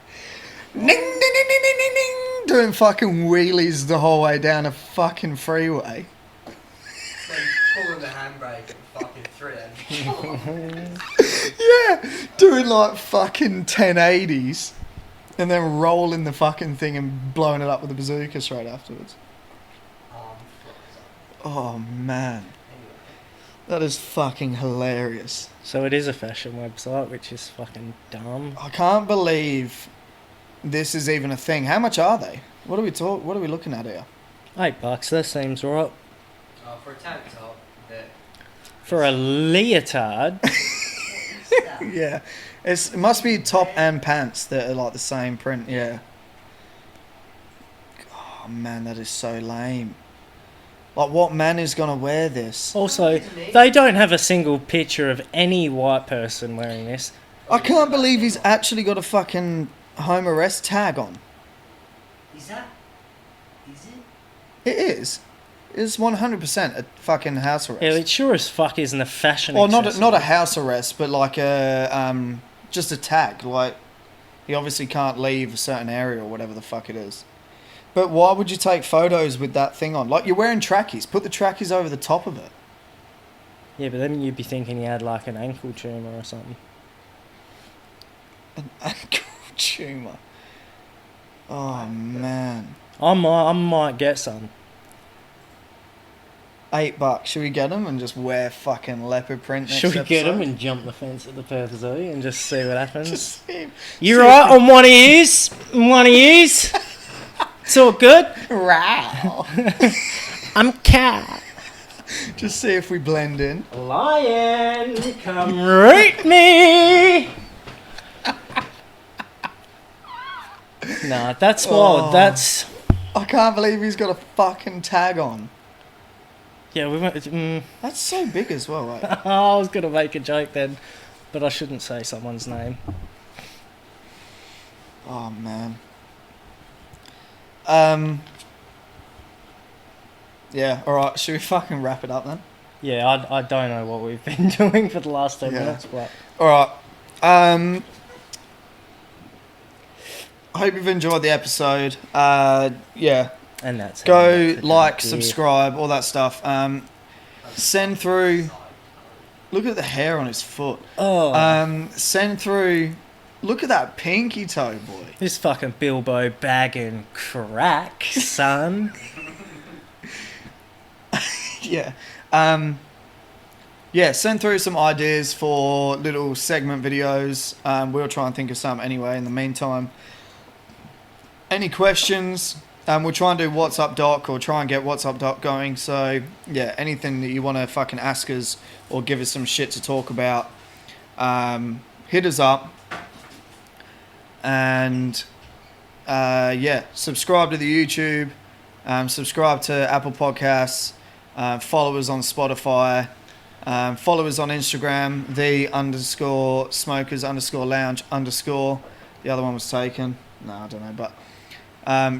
Ding, ding, ding, ding, ding, ding, ding. Doing fucking wheelies the whole way down a fucking freeway. So pulling the handbrake at fucking 300. Yeah, doing like fucking 1080s. And then rolling the fucking thing and blowing it up with a bazooka straight afterwards. Oh man. That is fucking hilarious. So it is a fashion website, which is fucking dumb. I can't believe this is even a thing. How much are they? What are we looking at here? $8, that seems right. For a tank top, that For a leotard, Yeah. It must be top and pants that are like the same print, yeah. Oh man, that is so lame. Like what man is gonna wear this? also, they don't have a single picture of any white person wearing this. I can't believe he's actually got a fucking home arrest tag on. is it? It is. It's 100% a fucking house arrest. Yeah, it sure as fuck isn't a fashion Well, not accessory. a house arrest, but like a just a tag. Like he obviously can't leave a certain area or whatever the fuck it is. But why would you take photos with that thing on? Like you're wearing trackies. Put the trackies over the top of it. Yeah, but then you'd be thinking he had like an ankle tumor or something. An ankle tumor. Oh man. I might get some. $8. Should we get them and just wear fucking leopard print next Should we get episode? him and jump the fence at the Perth Zoo and just see what happens? Just see him. You right on one of yous? On one of yous? It's all good. Wow. I'm cat. Just see if we blend in. Lion, come rate me. Nah, that's wild. Oh. That's I can't believe he's got a fucking tag on. yeah. We went. That's so big as well, right? I was gonna make a joke then, but I shouldn't say someone's name. Oh man. Yeah, alright, should we fucking wrap it up then? Yeah, I don't know what we've been doing for the last 10 Yeah. minutes, but Alright. I hope you've enjoyed the episode. Yeah. and that's Go how like, it is. subscribe, all that stuff. Send through. Look at the hair on his foot. Oh, Send through. Look at that pinky toe, boy. this fucking Bilbo bagging crack, son. Yeah. Yeah, send through some ideas for little segment videos. We'll try and think of some anyway in the meantime. Any questions? We'll try and do What's Up Doc or try and get What's Up Doc going. So, yeah, anything that you want to fucking ask us or give us some shit to talk about, hit us up. And, yeah, subscribe to the YouTube. Subscribe to Apple Podcasts. Follow us on Spotify. Follow us on Instagram, _smokers_lounge_. The other one was taken. No, I don't know. But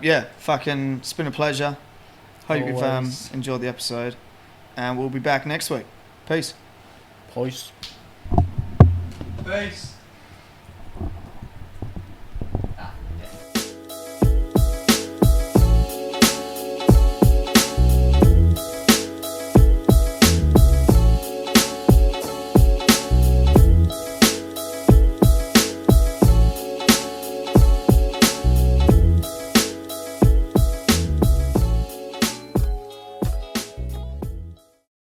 yeah, fucking, it's been a pleasure. Hope you've Always. enjoyed the episode. And we'll be back next week. Peace. Peace. Peace.